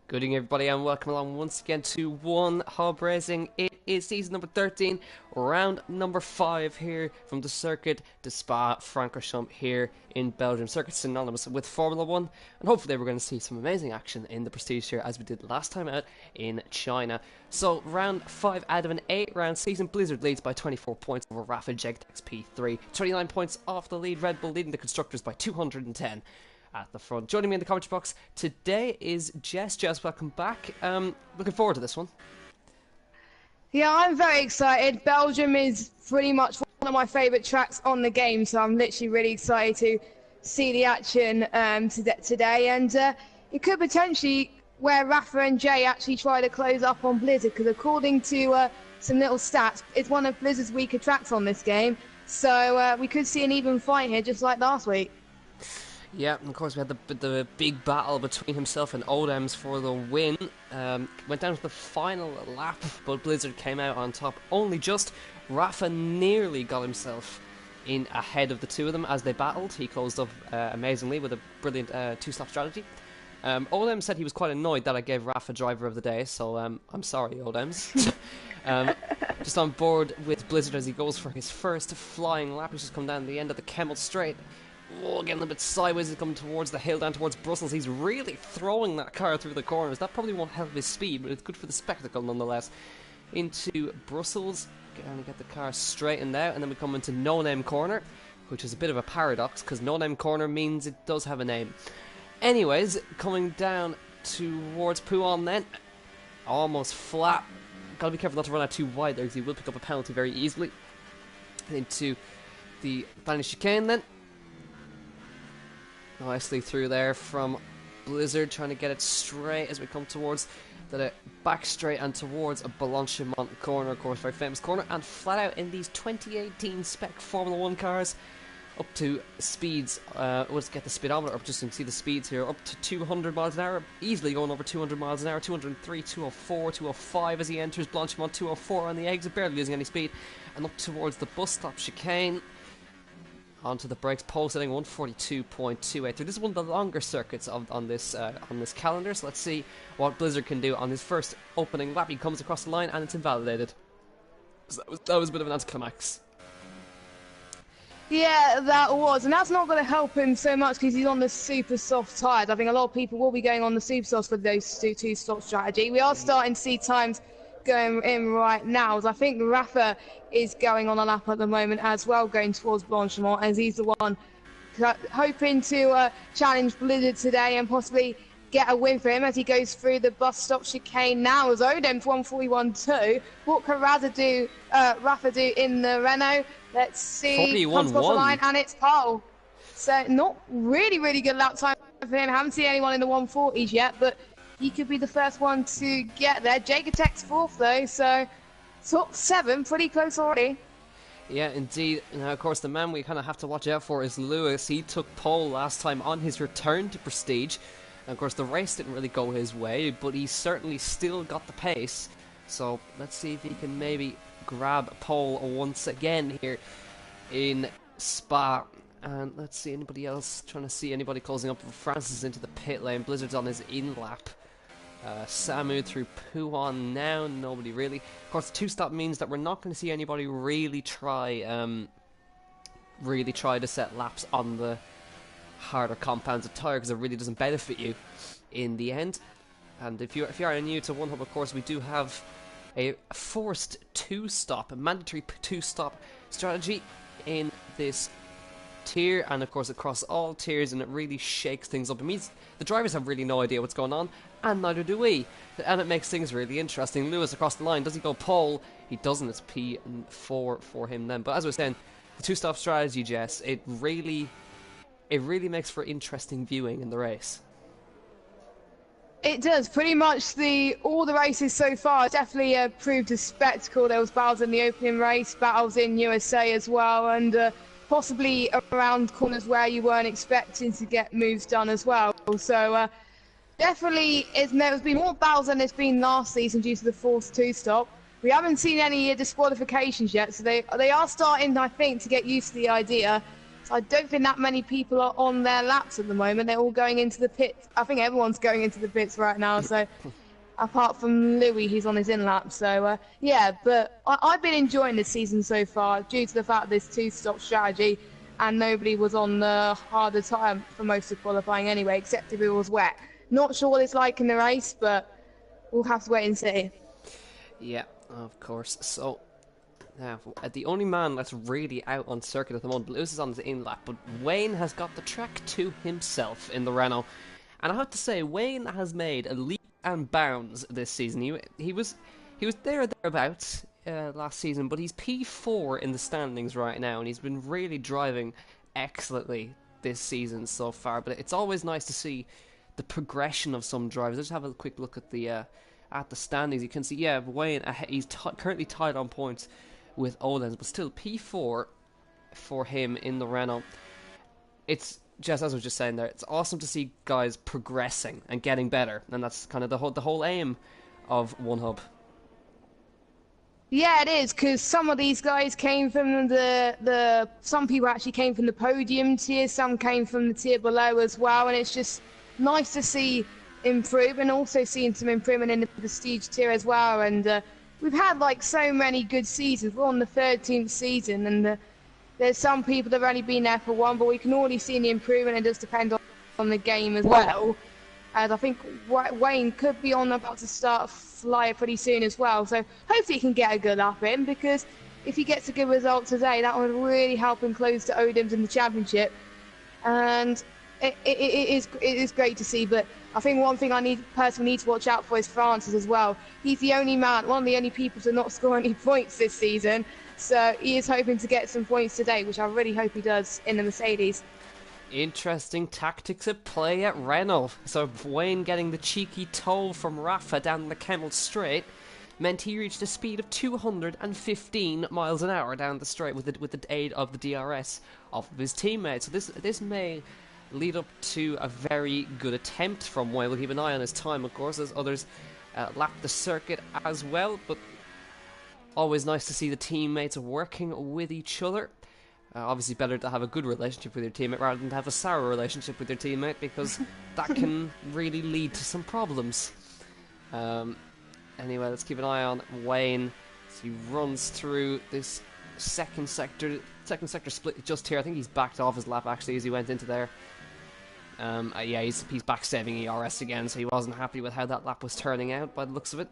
Good evening, everybody, and welcome along once again to OneHubRacing. It is season number 13, round number 5 here from the circuit to Spa-Francorchamps here in Belgium. Circuit synonymous with Formula 1, and hopefully we're going to see some amazing action in the Prestige here as we did last time out in China. So, round 5 out of an 8-round season, Blizzard leads by 24 points over Rafa Jegtex P3. 29 points off the lead, Red Bull leading the Constructors by 210. At the front. Joining me in the commentary box today is Jess. Jess, welcome back. Looking forward to this one. Yeah, I'm very excited. Belgium is pretty much one of my favourite tracks on the game, so I'm literally really excited to see the action today. And it could potentially where Rafa and Jay actually try to close up on Blizzard, because according to some little stats, it's one of Blizzard's weaker tracks on this game. So we could see an even fight here, just like last week. Yeah, and of course we had the big battle between himself and Odems for the win. Went down to the final lap, but Blizzard came out on top only just. Rafa nearly got himself in ahead of the two of them as they battled. He closed up amazingly with a brilliant two-stop strategy. Odems said he was quite annoyed that I gave Rafa driver of the day, so I'm sorry, Odems. Just on board with Blizzard as he goes for his first flying lap. He's just come down the end of the Kemmel Straight. Oh, getting a little bit sideways, he's coming towards the hill, down towards Brussels. He's really throwing that car through the corners. That probably won't help his speed, but it's good for the spectacle nonetheless. Into Brussels, going to get the car straightened out, and then we come into No Name Corner, which is a bit of a paradox, because No Name Corner means it does have a name. Anyways, coming down towards Pouon then, almost flat. Gotta be careful not to run out too wide there, because he will pick up a penalty very easily. Into the Danish chicane then. Nicely through there from Blizzard, trying to get it straight as we come towards the back straight and towards a Blanchimont corner, of course, very famous corner, and flat out in these 2018 spec Formula 1 cars, up to speeds, let's get the speedometer up just so you can see the speeds here, up to 200 miles an hour, easily going over 200 miles an hour, 203, 204, 205 as he enters Blanchimont, 204 on the exit, barely losing any speed, and up towards the bus stop chicane. Onto the brakes, pole setting 142.283. This is one of the longer circuits on this calendar, so let's see what Blizzard can do on his first opening lap. He comes across the line and it's invalidated. So that was a bit of an anticlimax. Yeah, that was, and that's not going to help him so much because he's on the super soft tyres. I think a lot of people will be going on the super softs with those two-stop strategy. We are starting to see times going in right now, as I think Rafa is going on a lap at the moment as well, going towards Blanchimont, as he's the one hoping to challenge Blizzard today and possibly get a win for him as he goes through the bus stop chicane now. As Odem's 141.2, what can Rafa do in the Renault? Let's see. Comes across the line and it's pole. So not really good lap time for him. Haven't seen anyone in the 140s yet, but he could be the first one to get there. Jegtex 4th though, so top 7, pretty close already. Yeah, indeed. Now, of course, the man we kind of have to watch out for is Lewis. He took pole last time on his return to Prestige. And of course, the race didn't really go his way, but he certainly still got the pace. So let's see if he can maybe grab pole once again here in Spa. And let's see anybody else, trying to see anybody closing up. Francis is into the pit lane. Blizzard's on his in-lap. Samu through Pouon now, nobody really. Of course, the two-stop means that we're not going to see anybody really try to set laps on the harder compounds of tyre, because it really doesn't benefit you in the end. And if you are new to OneHub, of course, we do have a forced two-stop, a mandatory two-stop strategy in this tier, and of course across all tiers, and it really shakes things up. It means the drivers have really no idea what's going on, and neither do we, and it makes things really interesting. Lewis across the line, does he go pole? He doesn't. It's P4 for him then. But as I was saying, the two-stop strategy, Jess, it really makes for interesting viewing in the race. It does. Pretty much all the races so far definitely proved a spectacle. There was battles in the opening race, battles in USA as well, and possibly around corners where you weren't expecting to get moves done as well. So definitely there's been more battles than there's been last season due to the forced two-stop. We haven't seen any disqualifications yet, so they are starting, I think, to get used to the idea. laps. I don't think that many people are on their laps at the moment. They're all going into the pits. I think everyone's going into the pits right now. So apart from Louis, he's on his in lap. So yeah, but I've been enjoying this season so far due to the fact of this two-stop strategy, and nobody was on the harder time for most of qualifying anyway, except if it was wet. Not sure what it's like in the race, but we'll have to wait and see. Yeah, of course. So, now, the only man that's really out on circuit at the moment, Lewis is on his in lap, but Wayne has got the track to himself in the Renault. And I have to say, Wayne has made a leap and bounds this season. He was there or thereabouts last season, but he's P4 in the standings right now, and he's been really driving excellently this season so far. But it's always nice to see the progression of some drivers. Let's have a quick look at the standings. You can see, yeah, Wayne, he's currently tied on points with Oden's, but still P4 for him in the Renault. It's just, as I was just saying there, it's awesome to see guys progressing and getting better, and that's kind of the whole aim of OneHub. Yeah, it is, because some of these guys came from some people actually came from the podium tier, some came from the tier below as well, and it's just nice to see improve, and also seeing some improvement in the prestige tier as well. And we've had like so many good seasons. We're on the 13th season, and there's some people that have only been there for one, but we can already see the improvement. It does depend on the game as well. And I think Wayne could be about to start flyer pretty soon as well. So hopefully he can get a good lap in, because if he gets a good result today, that would really help him close to Odem's in the championship. And it is great to see. But I think one thing I personally need to watch out for is Francis as well. He's the only man, one of the only people to not score any points this season. So he is hoping to get some points today, which I really hope he does in the Mercedes. Interesting tactics at play at Renault. So Wayne getting the cheeky toll from Rafa down the Kemmel Straight meant he reached a speed of 215 miles an hour down the straight with the aid of the DRS of his teammate. So this may lead up to a very good attempt from Wayne. We'll keep an eye on his time, of course, as others lap the circuit as well. But always nice to see the teammates working with each other. Obviously better to have a good relationship with your teammate rather than to have a sour relationship with your teammate, because that can really lead to some problems. Anyway, let's keep an eye on Wayne as he runs through this second sector split just here. I think he's backed off his lap actually as he went into there. Yeah, he's back saving ERS again, so he wasn't happy with how that lap was turning out by the looks of it.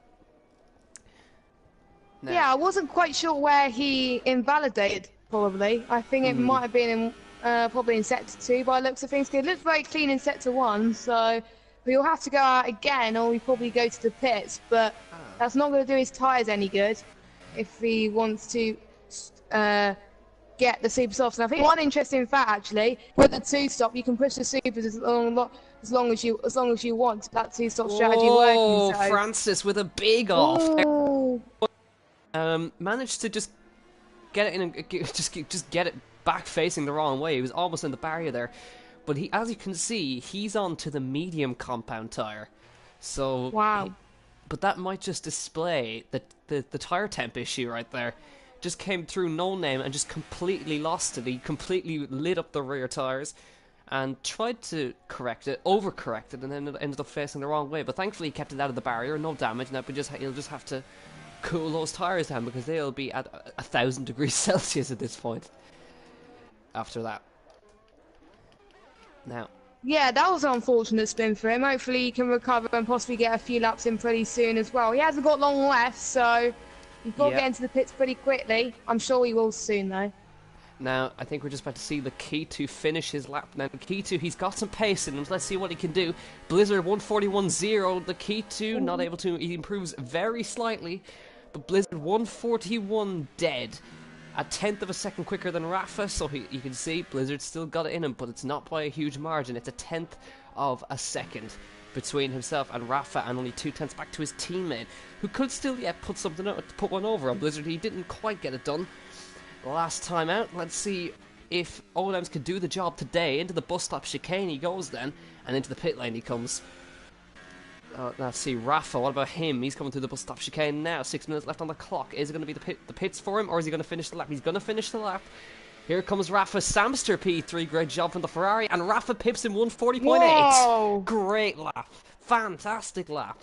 Now, yeah, I wasn't quite sure where he invalidated. Probably, I think it might have been probably in sector 2 by the looks of things. It looked very clean in sector 1, so we'll have to go out again, or we probably go to the pits. But that's not going to do his tyres any good if he wants to get the super softs. And I think one interesting fact actually, with the two-stop, you can push the supers as long as you want. That two-stop strategy working. So. Francis with a big off. Managed to just get it in and just get it back facing the wrong way. He was almost in the barrier there, but as you can see, he's on to the medium compound tire. So wow. But that might just display the tire temp issue right there. Just came through no name and just completely lost it. He completely lit up the rear tires and tried to correct it, overcorrect it, and then it ended up facing the wrong way. But thankfully he kept it out of the barrier, no damage. Now he'll just have to cool those tires down, because they'll be at 1,000 degrees Celsius at this point after that. Now, yeah, that was an unfortunate spin for him. Hopefully he can recover and possibly get a few laps in pretty soon as well. He hasn't got long left, so he's got to get into the pits pretty quickly. I'm sure he will soon though. Now, I think we're just about to see the K2 finish his lap. Now, the K2, he's got some pace in him. Let's see what he can do. Blizzard 141.0. The K2 not able to. He improves very slightly. But Blizzard 141 dead. A tenth of a second quicker than Rafa. So you can see Blizzard still got it in him. But it's not by a huge margin. It's a tenth of a second between himself and Rafa. And only 2/10 back to his teammate, who could still put one over on Blizzard. He didn't quite get it done last time out. Let's see if Olems can do the job today. Into the bus stop chicane he goes then, and into the pit lane he comes. Let's see, Rafa, what about him? He's coming through the bus stop chicane now. 6 minutes left on the clock. Is it going to be the pits for him, or is he going to finish the lap? He's going to finish the lap. Here comes Rafa Samster P3, great job from the Ferrari, and Rafa pips in 140.8. Whoa. Great lap, fantastic lap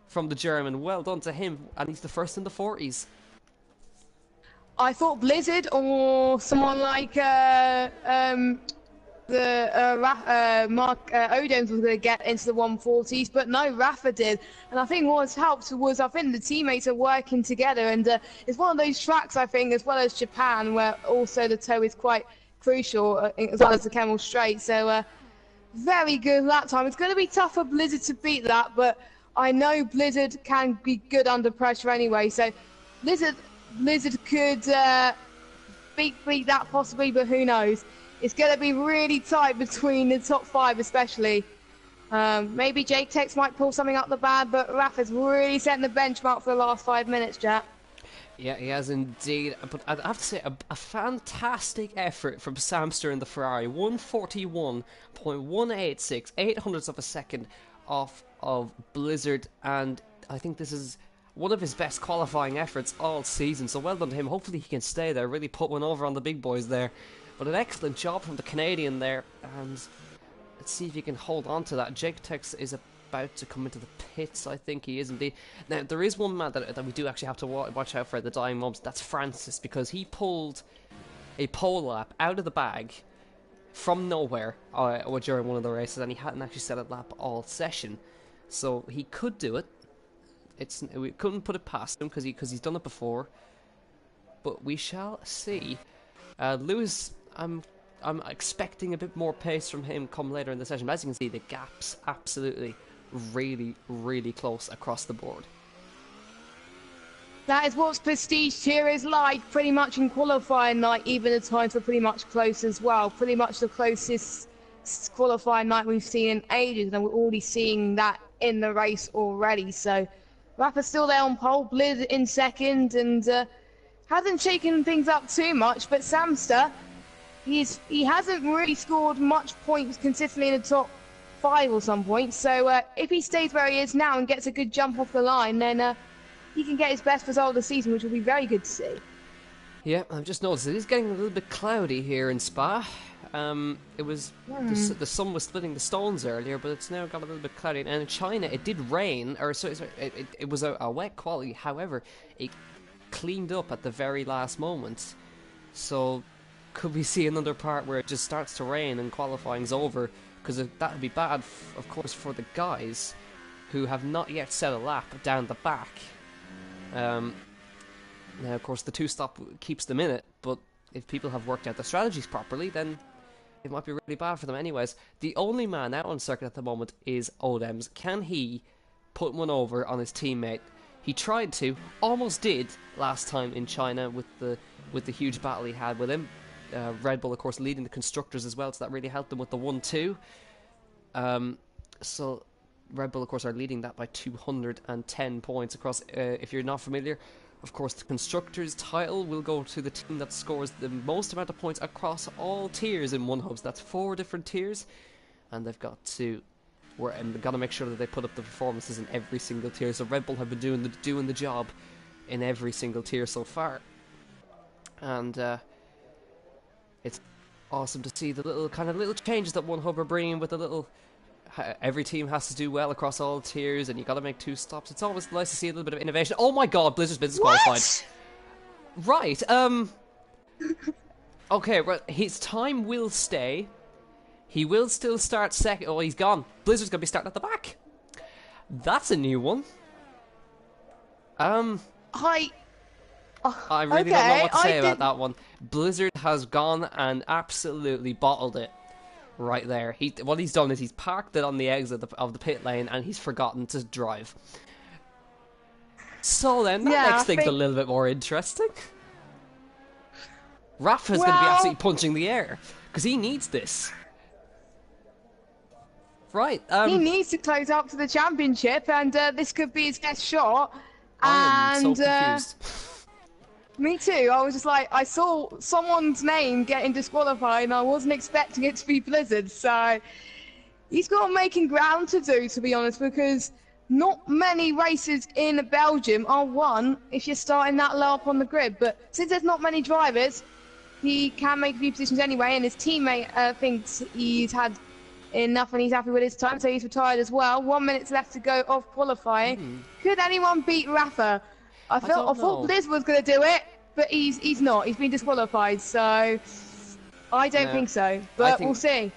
from the German. Well done to him, and he's the first in the 40s. I thought Blizzard or someone like Mark Odoms was going to get into the 140s, but no, Rafa did. And I think what's helped was I think the teammates are working together, and it's one of those tracks, I think, as well as Japan, where also the toe is quite crucial, as well as the Camel Straight. So very good lap time. It's going to be tough for Blizzard to beat that, but I know Blizzard can be good under pressure anyway. So Blizzard could beat that possibly, but who knows? It's going to be really tight between the top 5 especially. Maybe Jake Tex might pull something up the bag, but Rafa's really setting the benchmark for the last 5 minutes, Jack. Yeah, he has indeed. But I have to say, a fantastic effort from Samster in the Ferrari. 141.186, 800ths of a second off of Blizzard, and I think this is one of his best qualifying efforts all season, so well done to him. Hopefully he can stay there, really put one over on the big boys there. But an excellent job from the Canadian there, and let's see if he can hold on to that. Jake Tex is about to come into the pits, I think he is indeed. Now, there is one man that we do actually have to watch out for at the dying moments. That's Francis, because he pulled a pole lap out of the bag from nowhere during one of the races, and he hadn't actually set a lap all session. So he could do it. We couldn't put it past him because he's done it before. But we shall see. Lewis, I'm expecting a bit more pace from him come later in the session. But as you can see, the gap's absolutely really, really close across the board. That is what Prestige Tier is like, pretty much in qualifying night. Even the times were pretty much close as well. Pretty much the closest qualifying night we've seen in ages, and we're already seeing that in the race already. So Rafa's still there on pole, Blizz in second, and hasn't shaken things up too much. But Samster, he hasn't really scored much points consistently in the top 5 or some points. So if he stays where he is now and gets a good jump off the line, then he can get his best result of the season, which will be very good to see. Yeah, I've just noticed it is getting a little bit cloudy here in Spa. It was the sun was splitting the stones earlier, but it's now got a little bit cloudy. And in China, it did rain, or it was a wet quality. However, it cleaned up at the very last moment. So, could we see another part where it just starts to rain and qualifying's over? Because that would be bad, of course, for the guys who have not yet set a lap down the back. Now, of course, the 2-stop keeps them in it, but if people have worked out the strategies properly, then it might be really bad for them anyways. The only man out on circuit at the moment is Odems. Can he put one over on his teammate? He tried to, almost did last time in China with the huge battle he had with him. Red Bull, of course, leading the constructors as well, so that really helped them with the 1-2. So Red Bull, of course, are leading that by 210 points across. If you're not familiar, of course, the constructors' title will go to the team that scores the most amount of points across all tiers in OneHub. So that's 4 different tiers, and they've got to make sure that they put up the performances in every single tier. So Red Bull have been doing the job in every single tier so far, and it's awesome to see the little changes that OneHub are bringing with the little. Every team has to do well across all tiers, and you got to make 2 stops. It's always nice to see a little bit of innovation. Oh my God, Blizzard's been disqualified. Right. Okay. Well, his time will stay. He will still start second. Oh, he's gone. Blizzard's gonna be starting at the back. That's a new one. I really don't know what to say about that one. Blizzard has gone and absolutely bottled it. Right there. What he's done is he's parked it on the exit of the pit lane, and he's forgotten to drive. So then, that makes things a little bit more interesting. Rafa's going to be absolutely punching the air, because he needs this. Right. He needs to close up to the championship, and this could be his best shot. I am so confused. Me too. I was just like, I saw someone's name getting disqualified, and I wasn't expecting it to be Blizzard. So he's got making ground to do, to be honest, because not many races in Belgium are won if you're starting that low up on the grid. But since there's not many drivers, he can make a few positions anyway, and his teammate thinks he's had enough and he's happy with his time, so he's retired as well. 1 minute left to go of qualifying. Could anyone beat Rafa? I thought Blizz was going to do it, but he's not. He's been disqualified, so I don't think so. But we'll see.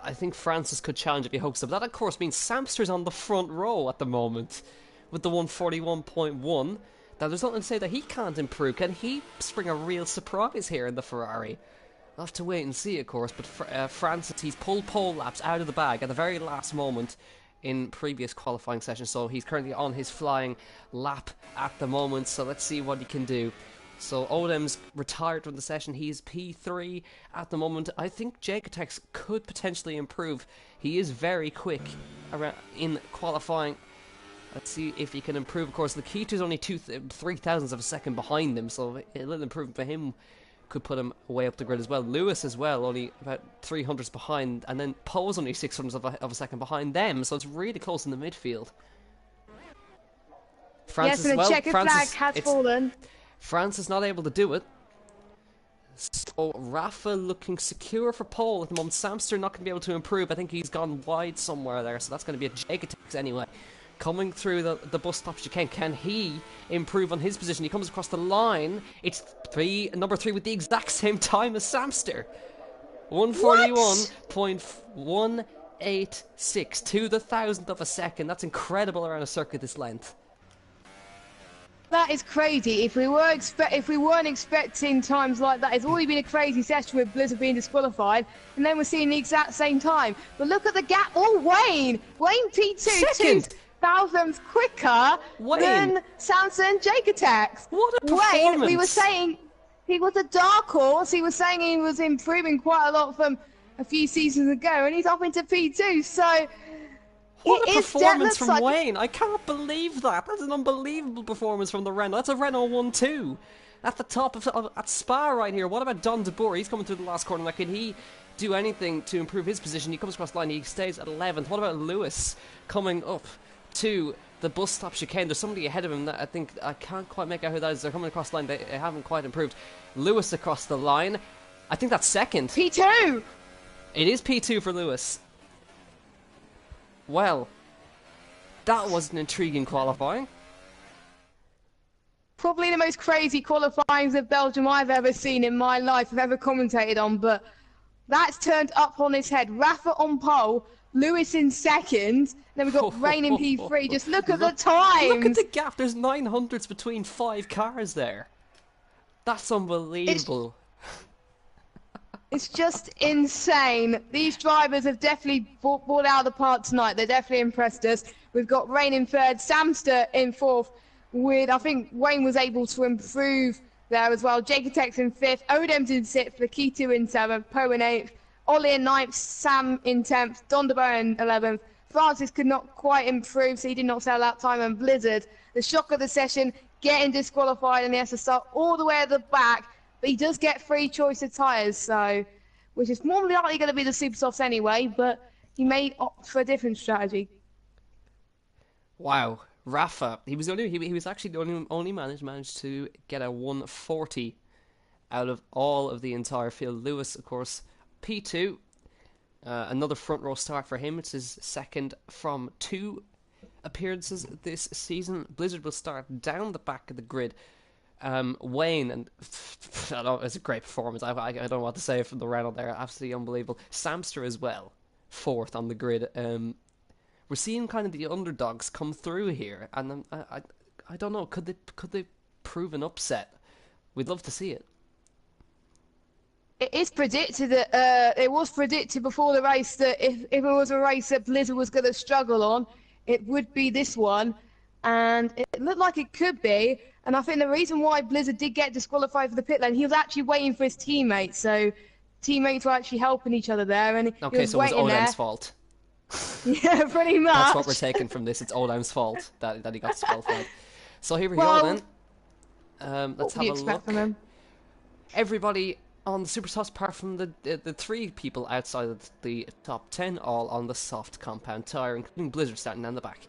I think Francis could challenge if he hopes so. But that, of course, means Samster's on the front row at the moment with the 141.1. Now, there's nothing to say that he can't improve. Can he spring a real surprise here in the Ferrari? We'll have to wait and see, of course. But Francis, he's pulled pole laps out of the bag at the very last moment in previous qualifying sessions. So he's currently on his flying lap at the moment. So let's see what he can do. So Odem's retired from the session. He's P3 at the moment. I think Jacotex could potentially improve. He is very quick around in qualifying. Let's see if he can improve. Of course, the Keto is only 3 thousandths of a second behind him, so a little improvement for him could put him way up the grid as well. Lewis as well, only about 300ths behind, and then Poe's only 600ths of a second behind them, so it's really close in the midfield. Francis, yes, and the checkered flag has fallen. France is not able to do it. So Rafa looking secure for pole at the moment. Samster not going to be able to improve. I think he's gone wide somewhere there, so that's going to be a Jacotex anyway. Coming through the bus stop chicane. Can he improve on his position? He comes across the line. It's number 3 with the exact same time as Samster. 141.186 to the thousandth of a second. That's incredible around a circuit this length. That is crazy. If we weren't expecting times like that, it's already been a crazy session with Blizzard being disqualified, and then we're seeing the exact same time. But look at the gap. Oh, Wayne P2, 2 thousandths quicker than Samson Jacotex. What a performance! Wayne, we were saying he was a dark horse. He was saying he was improving quite a lot from a few seasons ago, and he's up into P2. So. What a performance from Wayne! I can't believe that. That's an unbelievable performance from the Renault. That's a Renault 1-2 at the top at Spa right here. What about Don de Boer? He's coming through the last corner. Now, can he do anything to improve his position? He comes across the line. He stays at 11th. What about Lewis coming up to the bus stop chicane? There's somebody ahead of him that I can't quite make out who that is. They're coming across the line. They haven't quite improved. Lewis across the line. I think that's second. P2. It is P2 for Lewis. Well, that was an intriguing qualifying. Probably the most crazy qualifyings of Belgium I've ever seen in my life, I've ever commentated on, but that's turned up on its head. Rafa on pole, Lewis in second, then we've got Rain in P3. Just look at the times. Look at the gap. There's 900s between 5 cars there. That's unbelievable. It's just insane. These drivers have definitely brought out the part tonight. They definitely impressed us. We've got Rain in third, Samster in fourth. I think Wayne was able to improve there as well. Jacotex in fifth, Odem's in sixth, Lakitu in seventh, Poe in eighth, Ollie in ninth, Sam in 10th, Don de Boer in 11th. Francis could not quite improve, so he did not sell out time. And Blizzard, the shock of the session, getting disqualified, and he has to start all the way at the back. But he does get free choice of tyres, so which is more likely going to be the super softs anyway, but he may opt for a different strategy. Wow, Rafa, he was actually the only man who managed to get a 140 out of all of the entire field. Lewis, of course, P2, another front row start for him. It's his second from 2 appearances this season. Blizzard will start down the back of the grid. Wayne, and I don't know, it's a great performance. I don't know what to say from the Renault there. Absolutely unbelievable. Samster as well, fourth on the grid. We're seeing kind of the underdogs come through here, and I don't know. Could they prove an upset? We'd love to see it. It is predicted that it was predicted before the race that if it was a race that Blizzard was going to struggle on, it would be this one, and it looked like it could be. And I think the reason why Blizzard did get disqualified for the pit lane, he was actually waiting for his teammates. So teammates were actually helping each other there. And okay, he was so it was waiting Odem's there. fault. Yeah, pretty much. That's what we're taking from this. It's Odem's fault that he got disqualified. So here we go then. Let's have a look. From him? Everybody on the super softs, apart from the 3 people outside of the top 10, all on the soft compound tyre, including Blizzard starting down the back.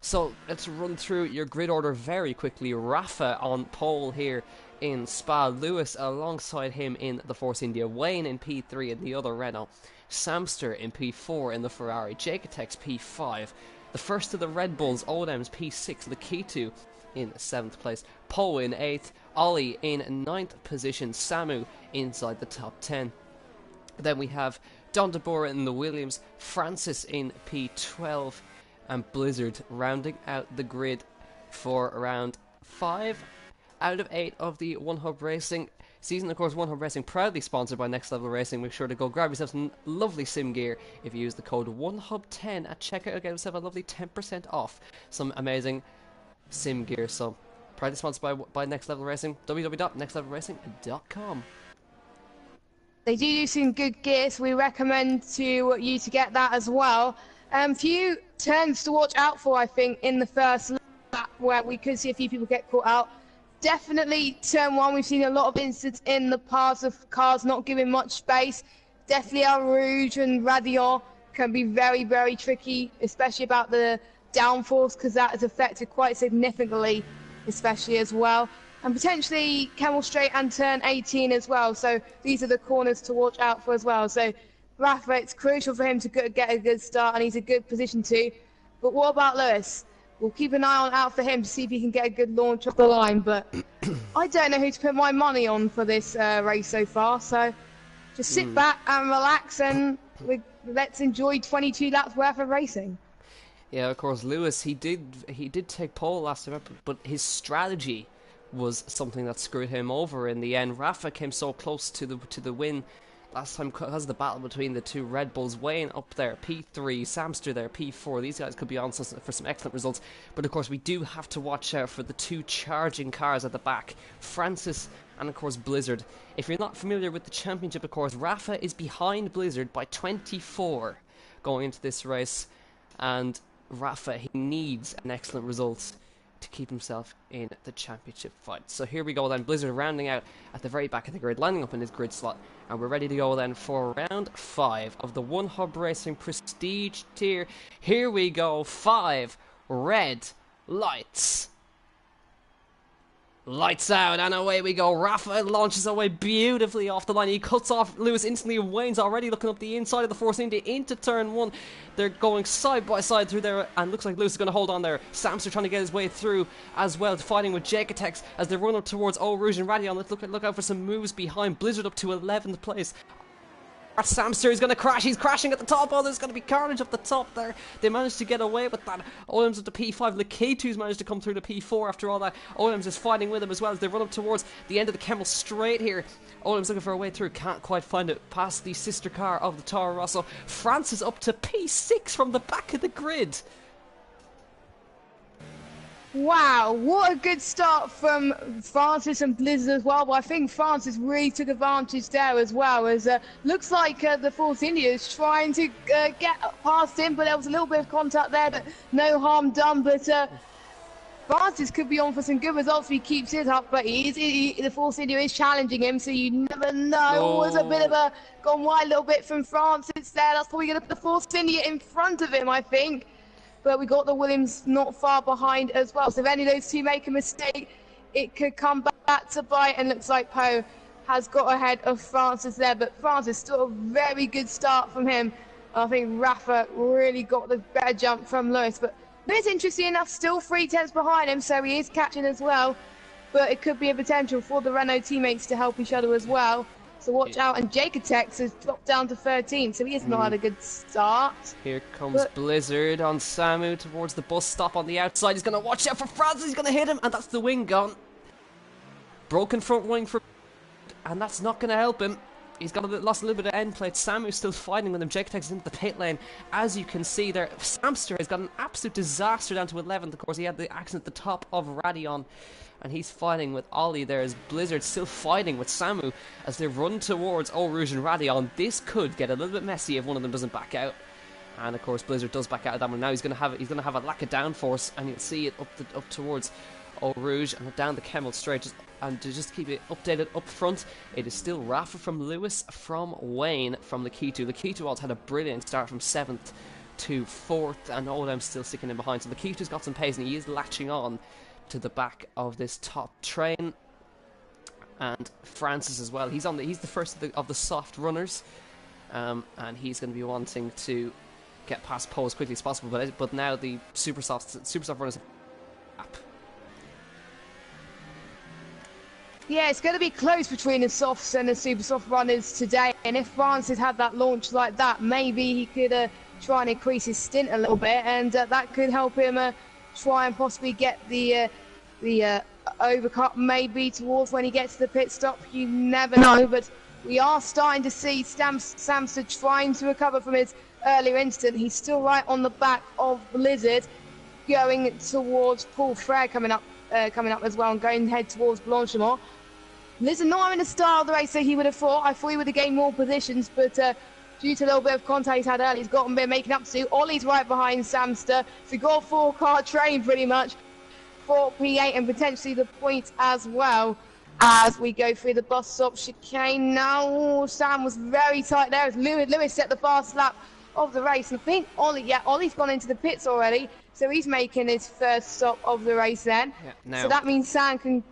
So let's run through your grid order very quickly. Rafa on pole here in Spa, Lewis alongside him in the Force India, Wayne in P3 in the other Renault, Samster in P4 in the Ferrari, Jaketex P5, the first of the Red Bulls, Oldham's P6, Lakitu in 7th place, Poe in 8th, Ollie in 9th position, Samu inside the top 10. Then we have Don DeBoer in the Williams, Francis in P12, and Blizzard rounding out the grid for round 5 out of 8 of the OneHubRacing season. Of course, OneHubRacing proudly sponsored by Next Level Racing. Make sure to go grab yourself some lovely sim gear if you use the code OneHub10 at checkout. You'll get yourself a lovely 10% off some amazing sim gear. So, proudly sponsored by Next Level Racing, www.nextlevelracing.com. They do some good gear, so we recommend to you to get that as well. Few turns to watch out for, I think, in the first lap, where we could see a few people get caught out. Definitely turn 1, we've seen a lot of incidents in the past of cars not giving much space. Definitely El Rouge and Radion can be very, very tricky, especially about the downforce, because that is affected quite significantly, especially as well. And potentially Camel Straight and turn 18 as well. So these are the corners to watch out for as well. So Rafa, it's crucial for him to get a good start, and he's a good position too. But what about Lewis? We'll keep an eye out for him to see if he can get a good launch off the line. But I don't know who to put my money on for this race so far. So just sit back and relax, and let's enjoy 22 laps worth of racing. Yeah, of course, Lewis, he did take pole last time, but his strategy was something that screwed him over in the end. Rafa came so close to the win last time because of the battle between the two Red Bulls. Wayne up there, P3, Samster there, P4. These guys could be on for some excellent results. But of course, we do have to watch out for the two charging cars at the back, Francis and of course Blizzard. If you're not familiar with the championship, of course, Rafa is behind Blizzard by 24 going into this race, and Rafa, he needs an excellent result to keep himself in the championship fight. So here we go then, Blizzard rounding out at the very back of the grid, lining up in his grid slot, and we're ready to go then for round 5 of the OneHubRacing Prestige tier. Here we go, 5 red lights. Lights out, and away we go. Rafa launches away beautifully off the line. He cuts off Lewis instantly. Wayne's already looking up the inside of the Force India into turn 1. They're going side by side through there, and looks like Lewis is going to hold on there. Samster trying to get his way through as well, fighting with Jaketex as they run up towards Eau Rouge and Radion. Let's look out for some moves behind. Blizzard up to 11th place. Samster is going to crash. He's crashing at the top. Oh, there's going to be carnage up the top there. They managed to get away with that. Olam's at the P5. Lakitu's managed to come through the P4 after all that. Olam's is fighting with him as well as they run up towards the end of the Camel Straight here. Olam's looking for a way through. Can't quite find it past the sister car of the Toro Rosso. Francis up to P6 from the back of the grid. Wow, what a good start from Francis and Blizzard as well. But I think Francis really took advantage there as well. As looks like the Force India is trying to get past him, but there was a little bit of contact there, but no harm done. But Francis could be on for some good results if he keeps it up. But the Force India is challenging him, so you never know. Oh. It was a bit of a gone wide a little bit from Francis there. That's probably going to put the Force India in front of him, I think. But we got the Williams not far behind as well. So if any of those two make a mistake, it could come back to bite. And looks like Poe has got ahead of Francis there. But Francis, still a very good start from him. I think Rafa really got the better jump from Lewis. But Lewis, interesting enough, still 3 tenths behind him. So he is catching as well. But it could be a potential for the Renault teammates to help each other as well. So watch out, and Jaketex has dropped down to 13, so he has not had a good start. Here comes Blizzard on Samu towards the bus stop on the outside. He's going to watch out for Francis, he's going to hit him, and that's the wing gone. Broken front wing for... and that's not going to help him. He's lost a little bit of end plate. Samu's still fighting with him. Jaketex is into the pit lane. As you can see there, Samster has got an absolute disaster down to 11th. Of course, he had the accident at the top of Radion. And he's fighting with Ollie there as Blizzard still fighting with Samu as they run towards Eau Rouge and Radion. This could get a little bit messy if one of them doesn't back out. And of course Blizzard does back out of that one. Now he's going to have a lack of downforce, and you'll see it up towards Eau Rouge and down the Camel Straight. And to just keep it updated up front, it is still Rafa from Lewis, from Wayne, from Lakitu. Lakitu also had a brilliant start from 7th to 4th, and Oldham's still sticking in behind. So Lakitu's got some pace, and he is latching on to the back of this top train. and Francis as well. He's the first of the soft runners, and he's going to be wanting to get past Poe as quickly as possible. But now the super soft runners up. Yeah, it's going to be close between the softs and the super soft runners today. And if Francis had that launch like that, maybe he could try and increase his stint a little bit, and that could help him try and possibly get the overcut maybe towards when he gets to the pit stop. You never know, but we are starting to see Samster trying to recover from his earlier incident. He's still right on the back of Blizzard, going towards Paul Frere coming up as well, and going head towards Blanchimont. Blizzard not having the start of the race that he would have thought. I thought he would have gained more positions, but due to a little bit of contact he's had early, he's got a bit making up to. Ollie's right behind Samster, so we've got a 4-car train pretty much for P8 and potentially the points as well as we go through the bus stop chicane now. Oh, Sam was very tight there as Lewis set the fast lap of the race, and I think Ollie's gone into the pits already, so he's making his first stop of the race then. So that means Sam can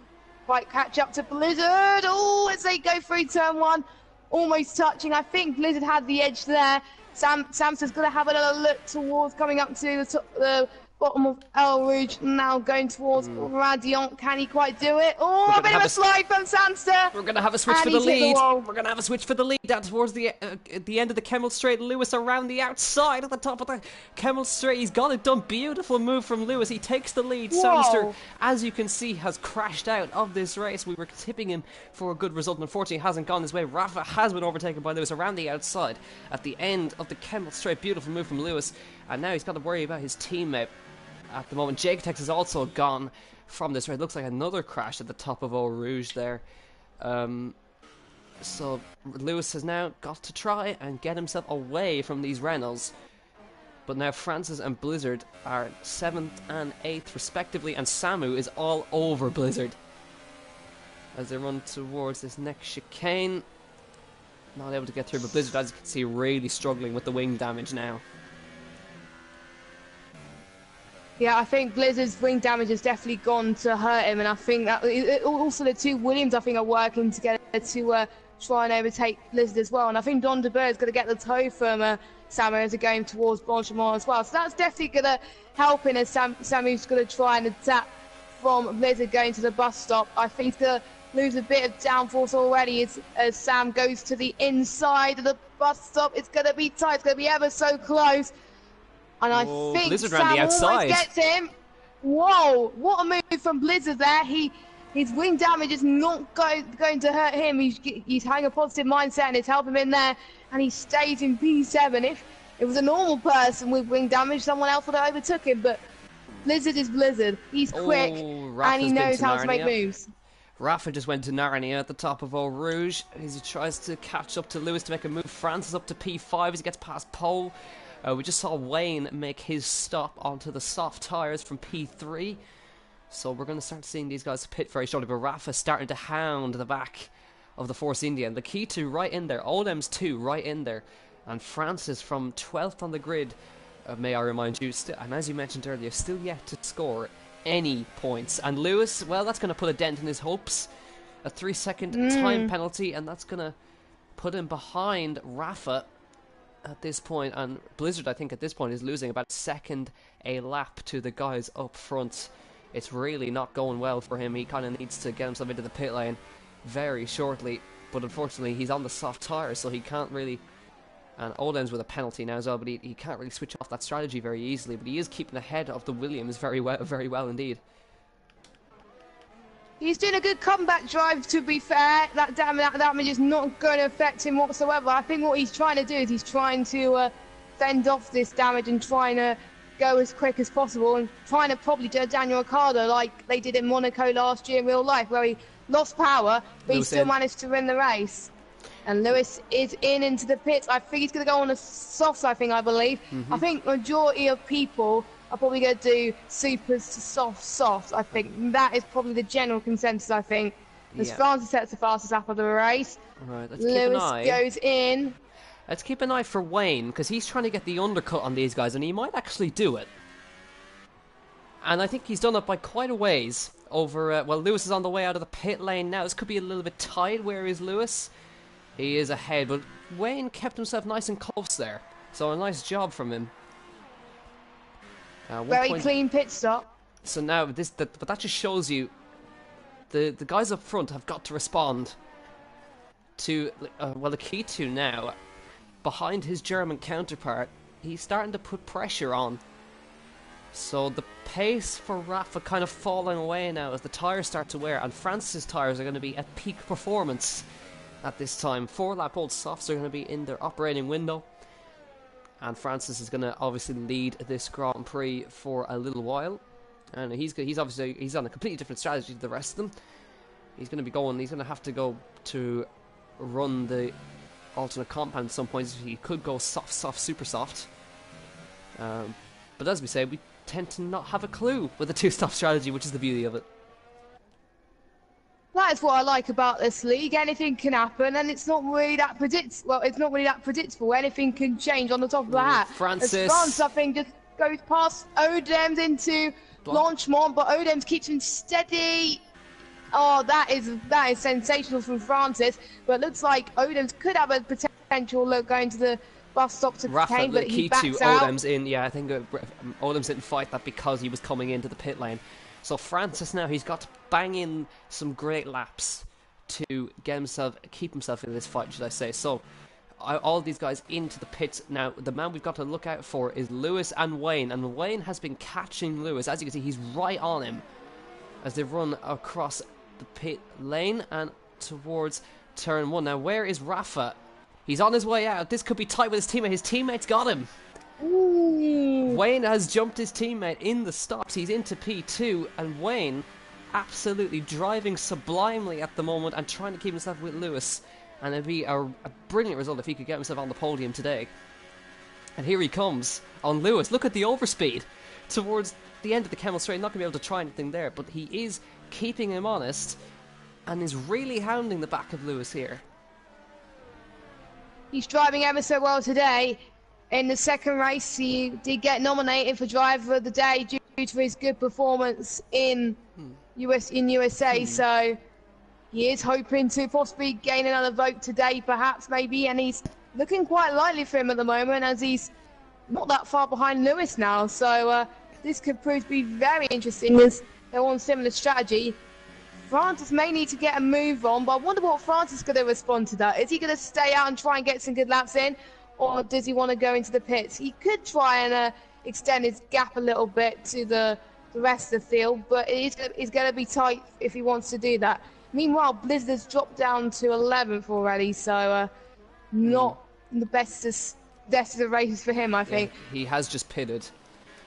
quite catch up to Blizzard. Oh, as they go through turn 1, almost touching. I think Blizzard had the edge there. Samster's going to have another look towards coming up to the bottom of El Rouge, now going towards Radiant. Can he quite do it? Oh, a bit of a slide from Samster. We're going to have a switch for the lead. We're going to have a switch for the lead down towards the end of the Kemmel Straight. Lewis around the outside at the top of the Kemmel Straight. He's got it done. Beautiful move from Lewis. He takes the lead. Whoa. Samster, as you can see, has crashed out of this race. We were tipping him for a good result, and unfortunately it hasn't gone his way. Rafa has been overtaken by Lewis around the outside at the end of the Kemmel Straight. Beautiful move from Lewis, and now he's got to worry about his teammate. At the moment, Jaketex is also gone from this race. Looks like another crash at the top of Eau Rouge there. So Lewis has now got to try and get himself away from these Renaults. But now Francis and Blizzard are 7th and 8th respectively, and Samu is all over Blizzard as they run towards this next chicane. Not able to get through, but Blizzard, as you can see, really struggling with the wing damage now. Yeah, I think Blizzard's wing damage has definitely gone to hurt him, and I think that also the two Williams, I think, are working together to try and overtake Blizzard as well. And I think Don de Boer is going to get the toe from Samu as they're going towards Blanchimont as well. So that's definitely going to help him as Samu's going to try and attack from Blizzard going to the bus stop. I think he's going to lose a bit of downforce already as Sam goes to the inside of the bus stop. It's going to be tight. It's going to be ever so close. And I think Blizzard Sam the outside. always gets him. Whoa, what a move from Blizzard there. His wing damage is not going to hurt him. He's having a positive mindset and it's helping him in there. And he stays in P7. If it was a normal person with wing damage, someone else would have overtook him. But Blizzard is Blizzard. He's quick and he knows how to make moves. Rafa just went to Narnia at the top of Eau Rouge as he tries to catch up to Lewis to make a move. Francis up to P5 as he gets past Pole. We just saw Wayne make his stop onto the soft tyres from P3. So we're going to start seeing these guys pit very shortly. But Rafa starting to hound the back of the Force India. And the key to right in there. Oldham's 2 right in there. And Francis from 12th on the grid, may I remind you. And as you mentioned earlier, still yet to score any points. And Lewis, well, that's going to put a dent in his hopes. A 3-second time penalty. And that's going to put him behind Rafa at this point, and Blizzard, I think, at this point is losing about a second a lap to the guys up front. It's really not going well for him. He kind of needs to get himself into the pit lane very shortly, but unfortunately he's on the soft tyres, so he can't really. And Oldham's with a penalty now as well, but he can't really switch off that strategy very easily. But he is keeping ahead of the Williams very well indeed. He's doing a good comeback drive, to be fair. That damage is not going to affect him whatsoever. I think what he's trying to do is he's trying to fend off this damage and trying to go as quick as possible and trying to probably do Daniel Ricciardo like they did in Monaco last year in real life, where he lost power, but he still managed to win the race. And Lewis is into the pits. I think he's going to go on the softs, I believe. I think majority of people are probably going to do supers to softs. I think that is probably the general consensus, I think. As Francis sets the fastest lap of the race. Right, Lewis goes in. Let's keep an eye for Wayne, because he's trying to get the undercut on these guys, and he might actually do it. And I think he's done it by quite a ways. over. Well, Lewis is on the way out of the pit lane now. This could be a little bit tight. Where is Lewis? He is ahead, but Wayne kept himself nice and close there. So a nice job from him. Very clean pit stop. So now but that just shows you the guys up front have got to respond to well, the key to now behind his German counterpart. He's starting to put pressure on. So the pace for Rafa kind of falling away now as the tyres start to wear, and Francis' tyres are going to be at peak performance at this time. 4-lap-old softs are going to be in their operating window, and Francis is going to obviously lead this Grand Prix for a little while. And he's on a completely different strategy to the rest of them. He's going to have to go to run the alternate compound at some points. He could go soft, super soft. But as we say, we tend to not have a clue with the two-stop strategy, which is the beauty of it. That is what I like about this league. Anything can happen, and it's not really that predictable. Anything can change on the top of the hat. Francis, as France, I think, just goes past Odems into Blanchemont, but Odems keeps him steady. Oh, that is sensational from Francis. But it looks like Odems could have a potential look going to the bus stop to Kane, but he backs out. Odems in. Yeah, I think Odems didn't fight that because he was coming into the pit lane. So Francis now, he's got to bang in some great laps to keep himself in this fight, should I say. So all these guys into the pits. Now, the man we've got to look out for is Lewis and Wayne. And Wayne has been catching Lewis. As you can see, he's right on him as they run across the pit lane and towards turn 1. Now, where is Rafa? He's on his way out. This could be tight with his teammate. His teammate's got him. Ooh. Wayne has jumped his teammate in the stops. He's into P2, and Wayne absolutely driving sublimely at the moment and trying to keep himself with Lewis. And it'd be a brilliant result if he could get himself on the podium today. And here he comes on Lewis. Look at the overspeed towards the end of the Kemmel Straight. Not going to be able to try anything there, but he is keeping him honest and is really hounding the back of Lewis here. He's driving ever so well today. In the second race, he did get nominated for Driver of the Day due to his good performance in USA. So he is hoping to possibly gain another vote today, perhaps, maybe. And he's looking quite likely for him at the moment, as he's not that far behind Lewis now. So this could prove to be very interesting, as they're on similar strategy. Francis may need to get a move on, but I wonder what Francis is going to respond to that. Is he going to stay out and try and get some good laps in? Or does he want to go into the pits? He could try and extend his gap a little bit to the rest of the field, but it's going to be tight if he wants to do that. Meanwhile, Blizzard's dropped down to 11th already, so not the best of the races for him, I think. Yeah, he has just pitted,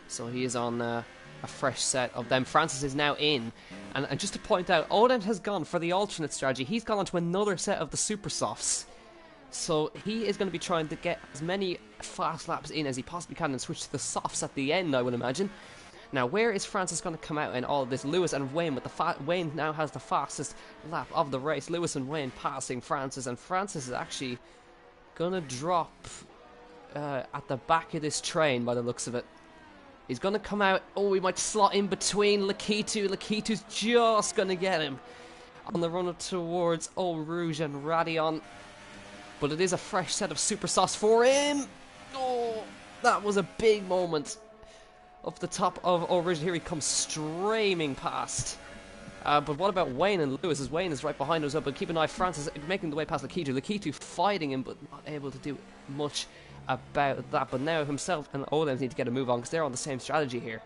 so he is on a fresh set of them. Francis is now in, and just to point out, Odin has gone for the alternate strategy. He's gone on to another set of the super softs. So he is going to be trying to get as many fast laps in as he possibly can and switch to the softs at the end, I would imagine. Now, where is Francis going to come out in all of this? Lewis and Wayne, with Wayne now has the fastest lap of the race. Lewis and Wayne passing Francis, and Francis is actually going to drop at the back of this train by the looks of it. He's going to come out. Oh, he might slot in between Lakitu. Lakitu's just going to get him on the run up towards Eau Rouge and Radion. But it is a fresh set of super sauce for him. Oh, that was a big moment. Up the top of Eau Rouge. Here he comes streaming past. But what about Wayne and Lewis? As Wayne is right behind us, but keep an eye, Francis making the way past Lakitu. Lakitu fighting him, but not able to do much about that. But now himself and Odems need to get a move on, because they're on the same strategy here.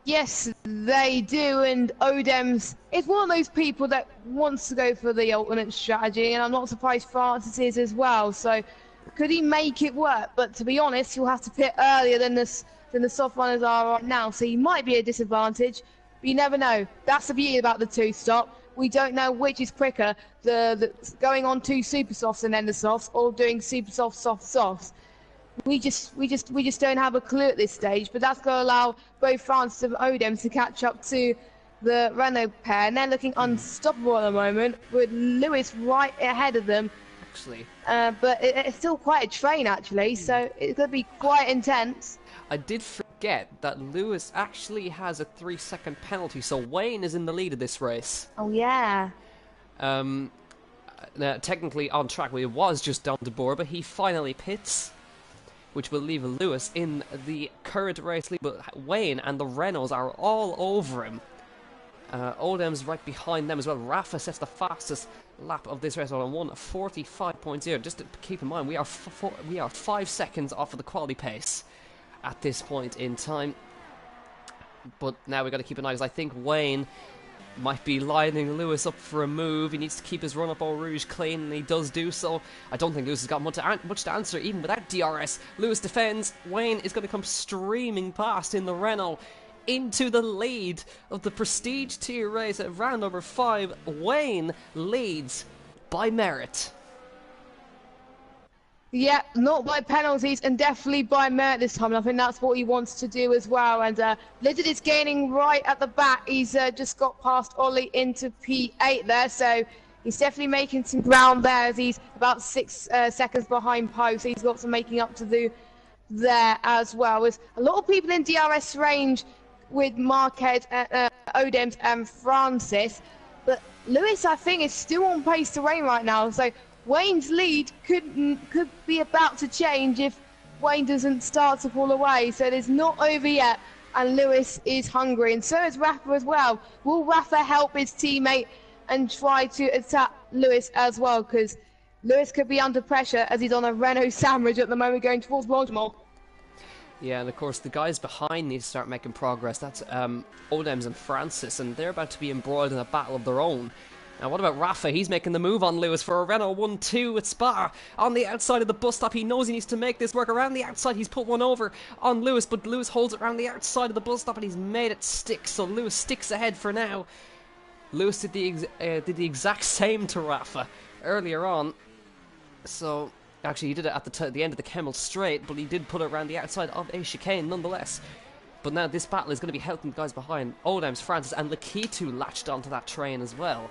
Yes, they do, and Odems is one of those people that wants to go for the alternate strategy, and I'm not surprised Francis is as well. So, could he make it work? But to be honest, he'll have to pit earlier than the soft runners are right now, so he might be a disadvantage. But you never know. That's the beauty about the two-stop. We don't know which is quicker, the going on two super softs and then the softs, or doing super soft, soft, softs. We just don't have a clue at this stage, but that's going to allow both Francis and Odems to catch up to the Renault pair, and they're looking unstoppable at the moment, with Lewis right ahead of them. Actually, but it's still quite a train, actually, so it's going to be quite intense. I did forget forget that Lewis actually has a 3-second penalty, so Wayne is in the lead of this race. Oh, yeah. Now, technically on track, it was just down to Boer, but he finally pits, which will leave Lewis in the current race lead. But Wayne and the Renaults are all over him. Odem's right behind them as well. Rafa sets the fastest lap of this race on 1:45.0. Just to keep in mind, we are 5 seconds off of the quality pace at this point in time. But now we've got to keep an eye, because I think Wayne might be lining Lewis up for a move. He needs to keep his run up Eau Rouge clean, and he does do so. I don't think Lewis has got much to answer, even without DRS. Lewis defends. Wayne is going to come streaming past in the Renault into the lead of the Prestige Tier race at round number 5. Wayne leads by merit. Yeah, not by penalties, and definitely by merit this time. And I think that's what he wants to do as well. And Lizard is gaining right at the back. He's just got past Ollie into P8 there, so he's definitely making some ground there, as he's about 6 seconds behind Poe. So he's got some making up to do there as well. There's a lot of people in DRS range with Marquez, Odems, and Francis, but Lewis, I think, is still on pace to reign right now. So Wayne's lead could be about to change if Wayne doesn't start to pull away. So it's not over yet, and Lewis is hungry, and so is Rafa as well. Will Rafa help his teammate and try to attack Lewis as well? Because Lewis could be under pressure, as he's on a Renault Sandwich at the moment going towards Baltimore. Yeah, and of course the guys behind need to start making progress. That's Odems and Francis, and they're about to be embroiled in a battle of their own. Now, what about Rafa? He's making the move on Lewis for a Renault 1-2 at Spa. On the outside of the bus stop, he knows he needs to make this work. Around the outside, he's put one over on Lewis, but Lewis holds it around the outside of the bus stop, and he's made it stick, so Lewis sticks ahead for now. Lewis did the exact same to Rafa earlier on, so actually he did it at the end of the Kemmel straight, but he did put it around the outside of a chicane nonetheless. But now this battle is going to be helping the guys behind. Odems, Francis, and Lakitu latched onto that train as well.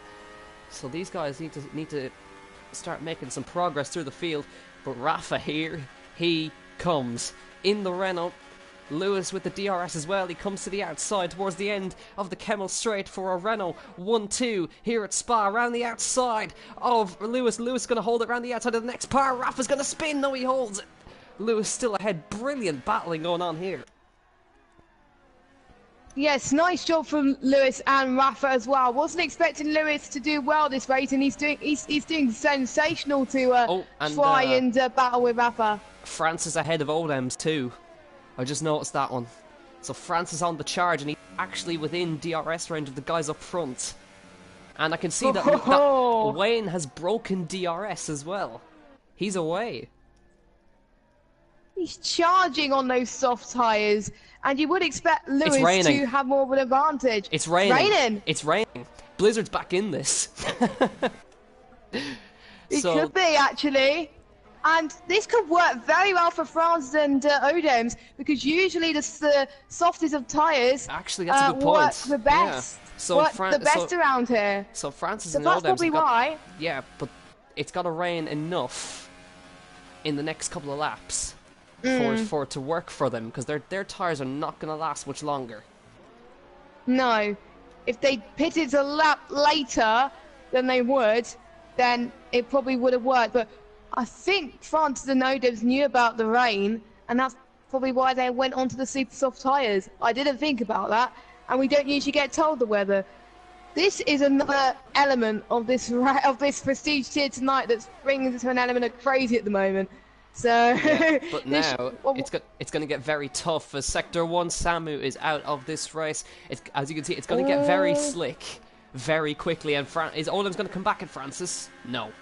So these guys need to start making some progress through the field. But Rafa here, he comes in the Renault. Lewis with the DRS as well. He comes to the outside towards the end of the Kemmel straight for a Renault 1-2 here at Spa. Around the outside of Lewis. Lewis going to hold it around the outside of the next par. Rafa's going to spin. No, he holds it. Lewis still ahead. Brilliant battling going on here. Yes, nice job from Lewis and Rafa as well. Wasn't expecting Lewis to do well this race, and he's doing sensational to try and battle with Rafa. Francis ahead of Odems too. I just noticed that one. So Francis on the charge, and he's actually within DRS range of the guys up front. And I can see that Wayne has broken DRS as well. He's away. He's charging on those soft tyres, and you would expect Lewis to have more of an advantage. It's raining. It's raining. Blizzard's back in this. It could be, actually. And this could work very well for Francis and Odems, because usually the softest of tyres actually, that's a good point. Work the best. Yeah. So work the best around here. So Francis and that's Odems probably why. Yeah, but it's got to rain enough in the next couple of laps for it to work for them, because their tyres are not going to last much longer. No. If they pitted a lap later than they would, then it probably would have worked. But I think Francis and Odems knew about the rain, and that's probably why they went onto the super soft tyres. I didn't think about that, and we don't usually get told the weather. This is another element of this prestige tier tonight that's bringing it to an element of crazy at the moment. So, yeah, but now it's going to get very tough, as Sector 1 Samu is out of this race. As you can see, it's going to get very slick very quickly. And is Olem's going to come back at Francis? No,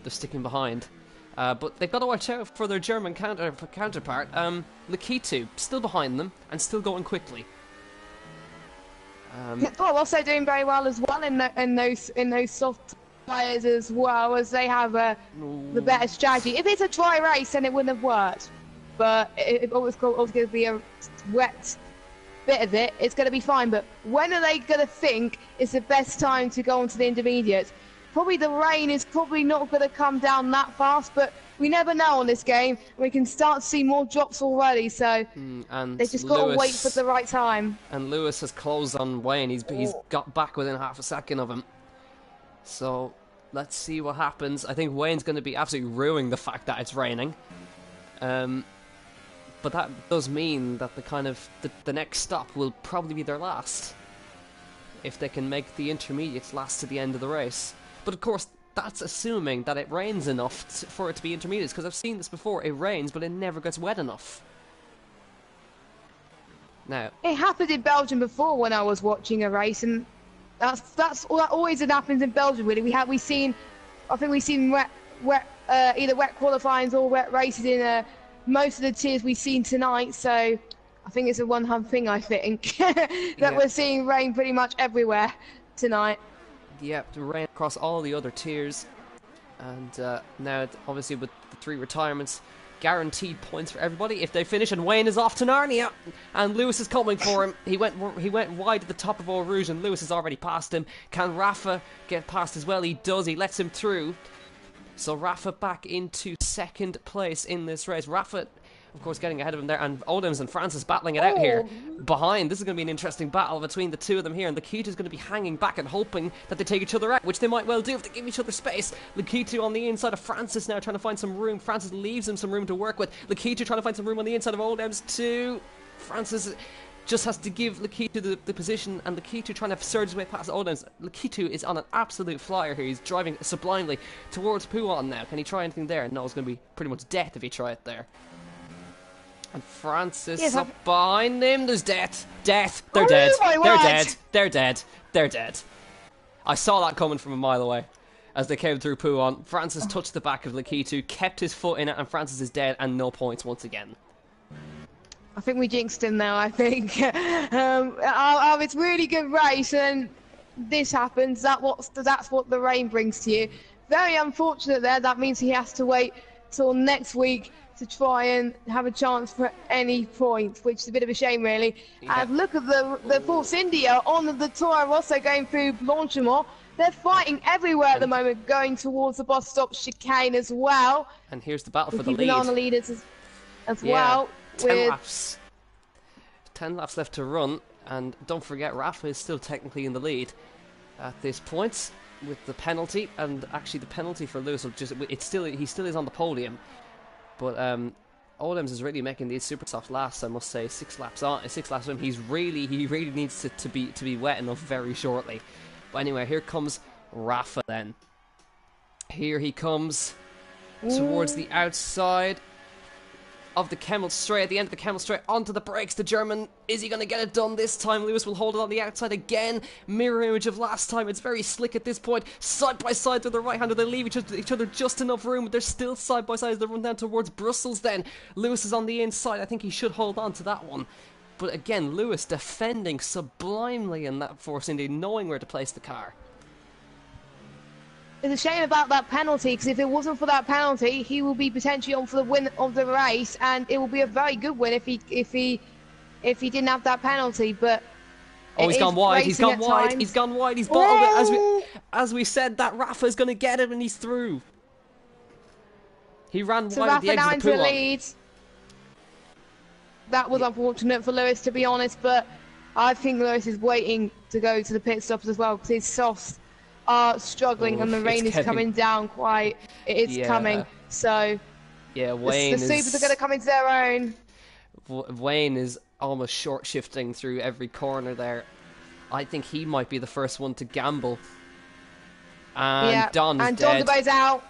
they're sticking behind. But they've got to watch out for their German counterpart. Lakitu still behind them and still going quickly. Also doing very well as well in those soft tyres as well, as they have the better strategy. If it's a dry race, then it wouldn't have worked. But if it's going to be a wet bit of it, it's going to be fine. But when are they going to think it's the best time to go onto the intermediates? Probably the rain is probably not going to come down that fast, but we never know on this game. We can start to see more drops already, so and they just got to wait for the right time. And Lewis has closed on Wayne. He's got back within half a second of him. So let's see what happens. I think Wayne's going to be absolutely ruining the fact that it's raining. But that does mean that the next stop will probably be their last, if they can make the intermediates last to the end of the race. But of course, that's assuming that it rains enough for it to be intermediates, because I've seen this before. It rains, but it never gets wet enough. Now, it happened in Belgium before when I was watching a race, and that always happens in Belgium. Really, I think we've seen either wet qualifying or wet races in most of the tiers we've seen tonight. So I think it's a OneHub thing. I think that we're seeing rain pretty much everywhere tonight. Yep, the rain across all the other tiers, and now obviously with the 3 retirements, guaranteed points for everybody if they finish. And Wayne is off to Narnia, and Lewis is coming for him. He went wide at the top of Eau Rouge, and Lewis has already passed him. Can Rafa get past as well? He does. He lets him through. So Rafa back into second place in this race. Rafa, of course, getting ahead of him there, and Odems and Francis battling it out here behind. This is going to be an interesting battle between the two of them here, and Lakitu is going to be hanging back and hoping that they take each other out, which they might well do if they give each other space. Lakitu on the inside of Francis now, trying to find some room. Francis leaves him some room to work with. Lakitu trying to find some room on the inside of Odems too. Francis just has to give Lakitu the position, and Lakitu trying to surge his way past Odems. Lakitu is on an absolute flyer here. He's driving sublimely towards Pouan now. Can he try anything there? No, it's going to be pretty much death if he tries it there. And Francis up behind him. There's death. Death. They're dead. They're dead. They're dead. They're dead. I saw that coming from a mile away as they came through Pouan. Francis touched the back of Lakitu, kept his foot in it, and Francis is dead and no points once again. I think we jinxed him now, I think. It's really good race, and this happens. That's what the rain brings to you. Very unfortunate there. That means he has to wait till next week to try and have a chance for any points, which is a bit of a shame, really. Yeah. And look at the Force India on the Toro Rosso going through Blanchimont. They're fighting everywhere at the moment, going towards the bus stop chicane as well. And here's the battle for the lead. On the leaders as well. 10 laps. 10 laps left to run, and don't forget, Rafa is still technically in the lead at this point with the penalty, and actually the penalty for Lewis will he still is on the podium. But Odems is really making these super soft lasts, I must say. 6 laps on, 6 laps on. He really needs to be wet enough very shortly. But anyway, here comes Rafa then. Here he comes towards the outside of the Kemmel Straight, at the end of the Kemmel Straight, onto the brakes. The German, is he going to get it done this time? Lewis will hold it on the outside again. Mirror image of last time. It's very slick at this point. Side by side with the right-hander. They leave each other just enough room, but they're still side by side as they run down towards Brussels then. Lewis is on the inside. I think he should hold on to that one. But again, Lewis defending sublimely in that Force India, knowing where to place the car. It's a shame about that penalty, because if it wasn't for that penalty, he will be potentially on for the win of the race, and it will be a very good win if he didn't have that penalty. But he's gone wide. He's gone wide. Times. He's gone wide. He's bottled it. As we said, that Rafa's going to get it, and he's through. He ran wide at the exit of the lead. That was unfortunate for Lewis, to be honest, but I think Lewis is waiting to go to the pit stops as well, because his softs are struggling, and the rain is coming down quite. It's coming. So Wayne the supers are going to come into their own. Wayne is almost short shifting through every corner there. I think he might be the first one to gamble. And Don is dead. Don out.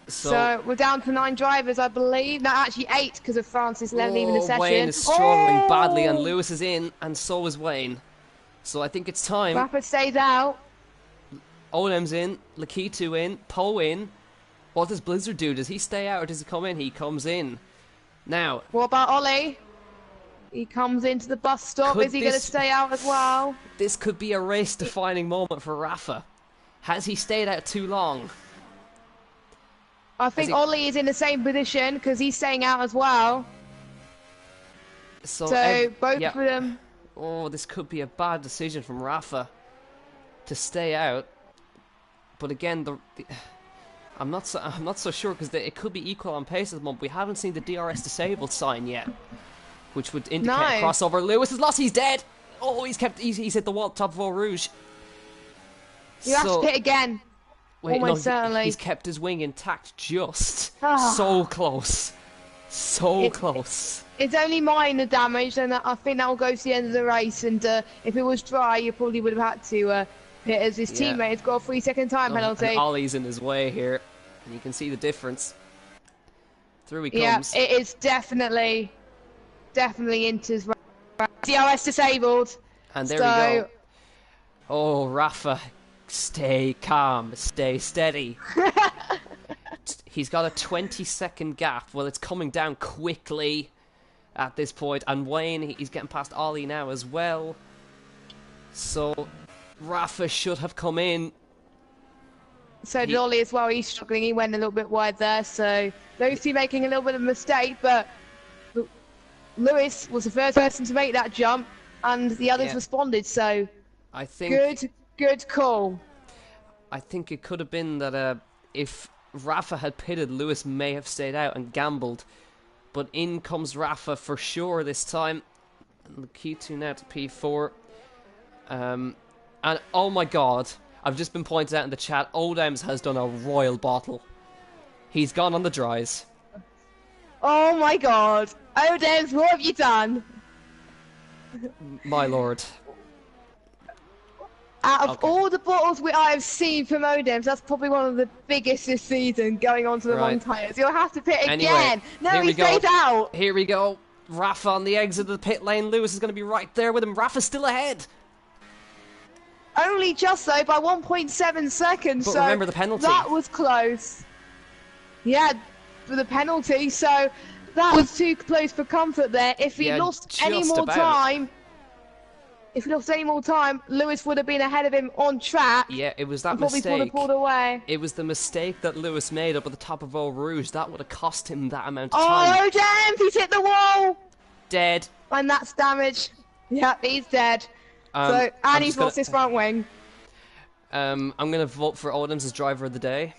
So we're down to 9 drivers, I believe. No, actually 8, because of Francis leaving the session. Wayne is struggling badly, and Lewis is in, and so is Wayne. So I think it's time. Rafa stays out. Olem's in, Lakitu in, Poe in. What does Blizzard do? Does he stay out or does he come in? He comes in. Now. What about Ollie? He comes into the bus stop. Is he going to stay out as well? This could be a race-defining moment for Rafa. Has he stayed out too long? I think Ollie is in the same position because he's staying out as well. So both of them. Oh, this could be a bad decision from Rafa to stay out. But again, I'm not so sure because it could be equal on pace at the moment. We haven't seen the DRS disabled sign yet, which would indicate a crossover. Lewis is lost. He's dead. Oh, he's hit the wall top of Eau Rouge. You have to pit again. Wait, almost certainly. He's kept his wing intact just. So close. So close. It's only minor damage, and I think that will go to the end of the race. And if it was dry, you probably would have had to pit as his teammate has got a 3-second time penalty. And Ollie's in his way here, and you can see the difference. Through he comes. Yeah, it is definitely into his DRS disabled. And there we go. Oh, Rafa, stay calm, stay steady. He's got a 20-second gap. Well, it's coming down quickly at this point. And Wayne, he's getting past Ollie now as well. So, Rafa should have come in. So did Ollie as well. He's struggling. He went a little bit wide there. So, those two making a little bit of a mistake. But Lewis was the first person to make that jump. And the others responded. So, I think good call. I think it could have been that if Rafa had pitted, Lewis may have stayed out and gambled. But in comes Rafa for sure this time. And the Q2 now to P4. And oh my god, I've just been pointed out in the chat, Odems has done a royal bottle. He's gone on the dries. Oh my god. Odems, what have you done? My lord. Out of all the bottles I have seen from Odems, that's probably one of the biggest this season, going on to the wrong tyres. You'll have to pit again. No, he stays out. Here we go. Rafa on the exit of the pit lane. Lewis is going to be right there with him. Rafa's still ahead. Only just though, by 1.7 seconds. But so remember the penalty. That was close. Yeah, for the penalty. So that was too close for comfort there. If he lost any more time... If he lost any more time, Lewis would have been ahead of him on track. Yeah, it was that mistake. Probably pulled away. It was the mistake that Lewis made up at the top of Eau Rouge. That would have cost him that amount of time. Oh, damn! He's hit the wall! Dead. And that's damage. Yeah, he's dead. And he's lost his front wing. I'm going to vote for Odems as driver of the day.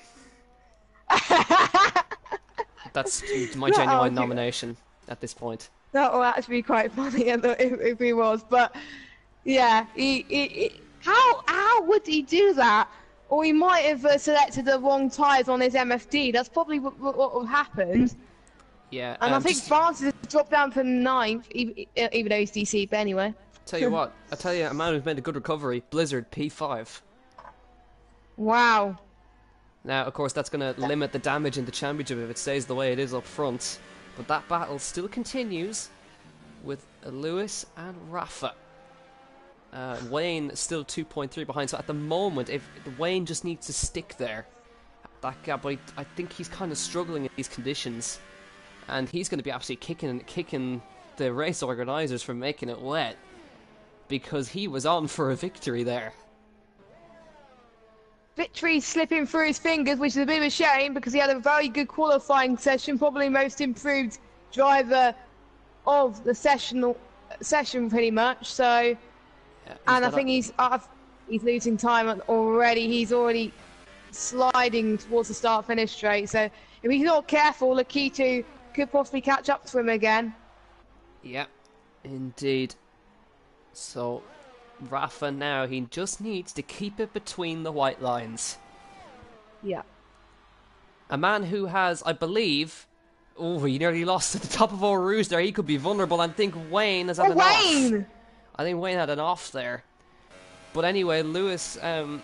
That's my genuine nomination at this point. That will actually be quite funny if he was, but... Yeah, how would he do that? Or he might have selected the wrong tyres on his MFD. That's probably what would have happened. Yeah. And I think Francis has dropped down from 9th, even though he's DC, but anyway. Tell you what, a man who's made a good recovery, Blizzard P5. Wow. Now, of course, that's going to limit the damage in the championship if it stays the way it is up front. But that battle still continues with Lewis and Rafa. Wayne still 2.3 behind, so at the moment, if Wayne just needs to stick there, that gap, but I think he's kind of struggling in these conditions, and he's going to be absolutely kicking the race organisers for making it wet, because he was on for a victory there. Victory slipping through his fingers, which is a bit of a shame, because he had a very good qualifying session, probably most improved driver of the session pretty much, so... And I think he's losing time already. He's already sliding towards the start-finish straight. So if he's not careful, Lakitu could possibly catch up to him again. Yeah, indeed. So Rafa now, he just needs to keep it between the white lines. Yeah. A man who has, I believe... Oh, he nearly lost at the top of Eau Rouge there. He could be vulnerable. I think Wayne has had an off. I think Wayne had an off there. But anyway, Lewis and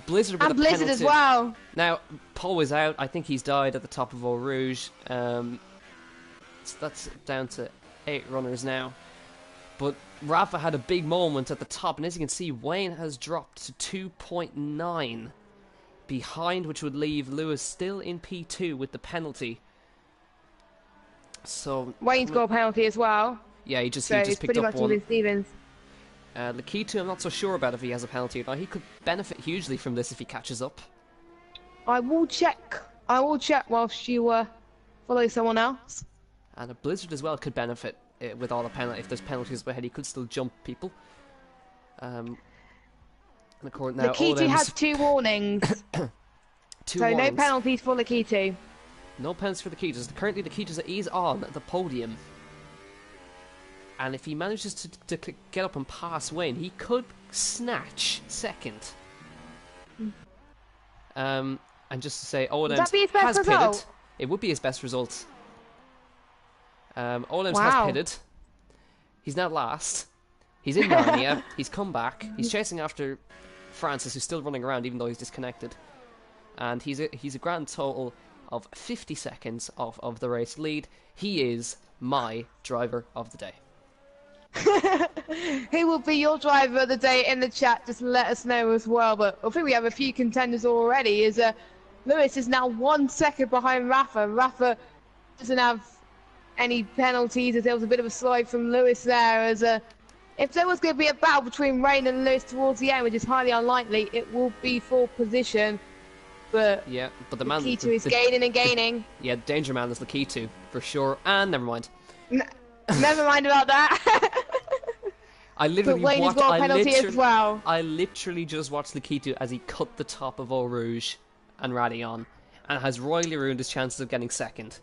Blizzard with a penalty. And Blizzard as well. Now, Poe is out. I think he's died at the top of Eau Rouge. So that's down to 8 runners now. But Rafa had a big moment at the top. And as you can see, Wayne has dropped to 2.9 behind, which would leave Lewis still in P2 with the penalty. So Wayne's got a penalty as well. Yeah, he just picked pretty up much one. Stevens. Lakitu, I'm not so sure about if he has a penalty or not. He could benefit hugely from this if he catches up. I will check whilst you follow someone else. And a Blizzard as well could benefit with all the penalty. If there's penalties ahead, he could still jump people. And of course now Lakitu has 2 warnings. Two So no warnings. penalties for Lakitu. No penalties for the Ketas. Currently, the Ketas is on the podium. And if he manages to get up and pass Wayne, he could snatch second. And just to say, Would that be his best has result? pitted. It would be his best result. Olems Wow. has pitted. He's now last. He's in Narnia. He's come back. He's chasing after Francis, who's still running around even though he's disconnected. And he's a grand total of 50 seconds off of the race lead. He is my driver of the day. Who will be your driver of the day in the chat? Just let us know as well. But I think we have a few contenders already. Lewis is now 1 second behind Rafa. Rafa doesn't have any penalties, as there was a bit of a slide from Lewis there. If there was going to be a battle between Rain and Lewis towards the end, which is highly unlikely, it will be for position. But yeah, but the man Lakitu is gaining and gaining. Yeah, danger man is Lakitu for sure. And never mind. Never mind about that. I literally But Wayne has got a penalty as well. I literally just watched Lakitu as he cut the top of Eau Rouge and Radion, and has royally ruined his chances of getting second.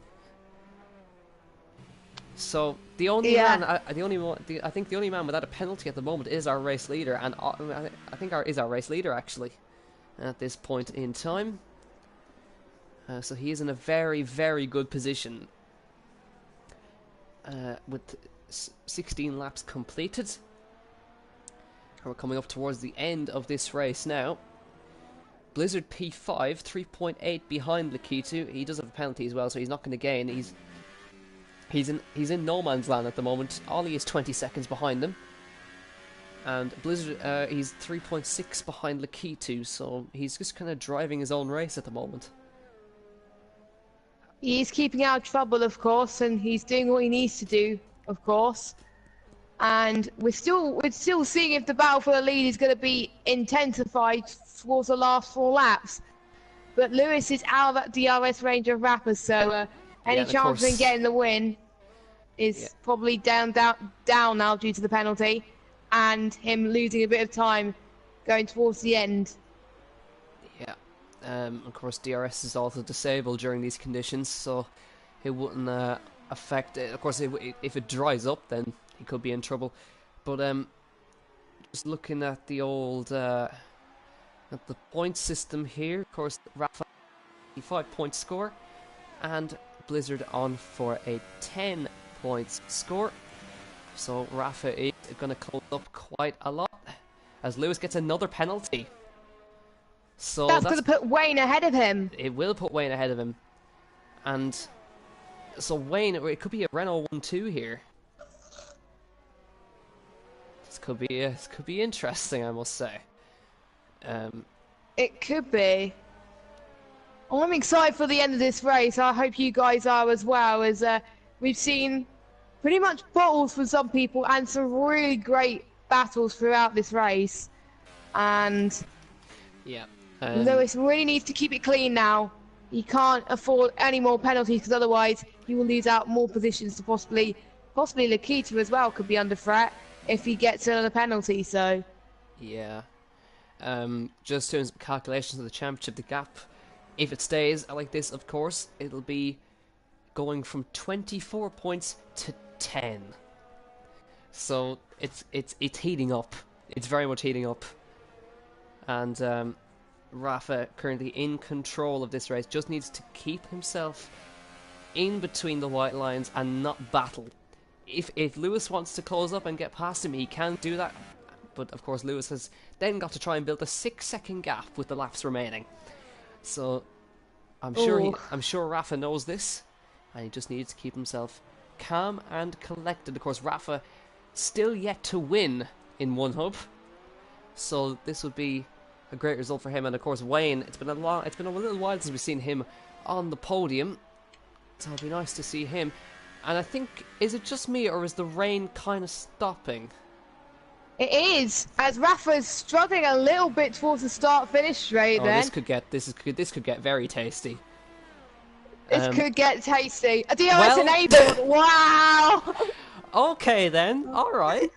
So the only man, I think the only man without a penalty at the moment is our race leader, and I think our race leader actually at this point in time. So he is in a very, very good position with 16 laps completed. We're coming up towards the end of this race now. Blizzard P5, 3.8 behind Lakitu. He does have a penalty as well, so he's not going to gain. He's in no man's land at the moment. Ollie is 20 seconds behind them. And Blizzard, he's 3.6 behind Lakitu, so he's just kind of driving his own race at the moment. He's keeping out of trouble, of course, and he's doing what he needs to do, of course. And we're still seeing if the battle for the lead is going to be intensified towards the last 4 laps. But Lewis is out of that DRS range of Rafa, so any chance of him getting the win is probably down now due to the penalty, and him losing a bit of time going towards the end. Yeah. Of course, DRS is also disabled during these conditions, so it wouldn't affect it. Of course, if it dries up, then he could be in trouble. But just looking at the old at the point system here, of course, Rafa 5-point score, and Blizzard on for a 10 points score. So Rafa is going to close up quite a lot as Lewis gets another penalty. So that's going to put Wayne ahead of him. It will put Wayne ahead of him. And so Wayne, it could be a Renault 1-2 here. This could be interesting, I must say. It could be. I'm excited for the end of this race. I hope you guys are as well, as we've seen pretty much battles for some people and some really great battles throughout this race. And yeah, Lewis really needs to keep it clean now. He can't afford any more penalties, because otherwise he will lose out more positions to possibly Lakitu as well could be under threat if he gets another penalty. So yeah, just doing some calculations of the championship, the gap, if it stays like this, of course, it'll be going from 24 points to 10. So it's heating up. It's very much heating up. And Rafa, currently in control of this race, just needs to keep himself in between the white lines and not battle. If Lewis wants to close up and get past him, he can do that. But of course, Lewis has then got to try and build a 6-second gap with the laps remaining. So I'm sure Rafa knows this, and he just needs to keep himself calm and collected. Of course, Rafa still yet to win in OneHub, so this would be a great result for him. And of course, Wayne, it's been a little while since we've seen him on the podium, so it'll be nice to see him. And I think, is it just me, or is the rain kind of stopping? it is, as Rafa's struggling a little bit towards the start-finish straight. This could get very tasty. This could get tasty. A DRS enabled. Wow. Okay then. All right.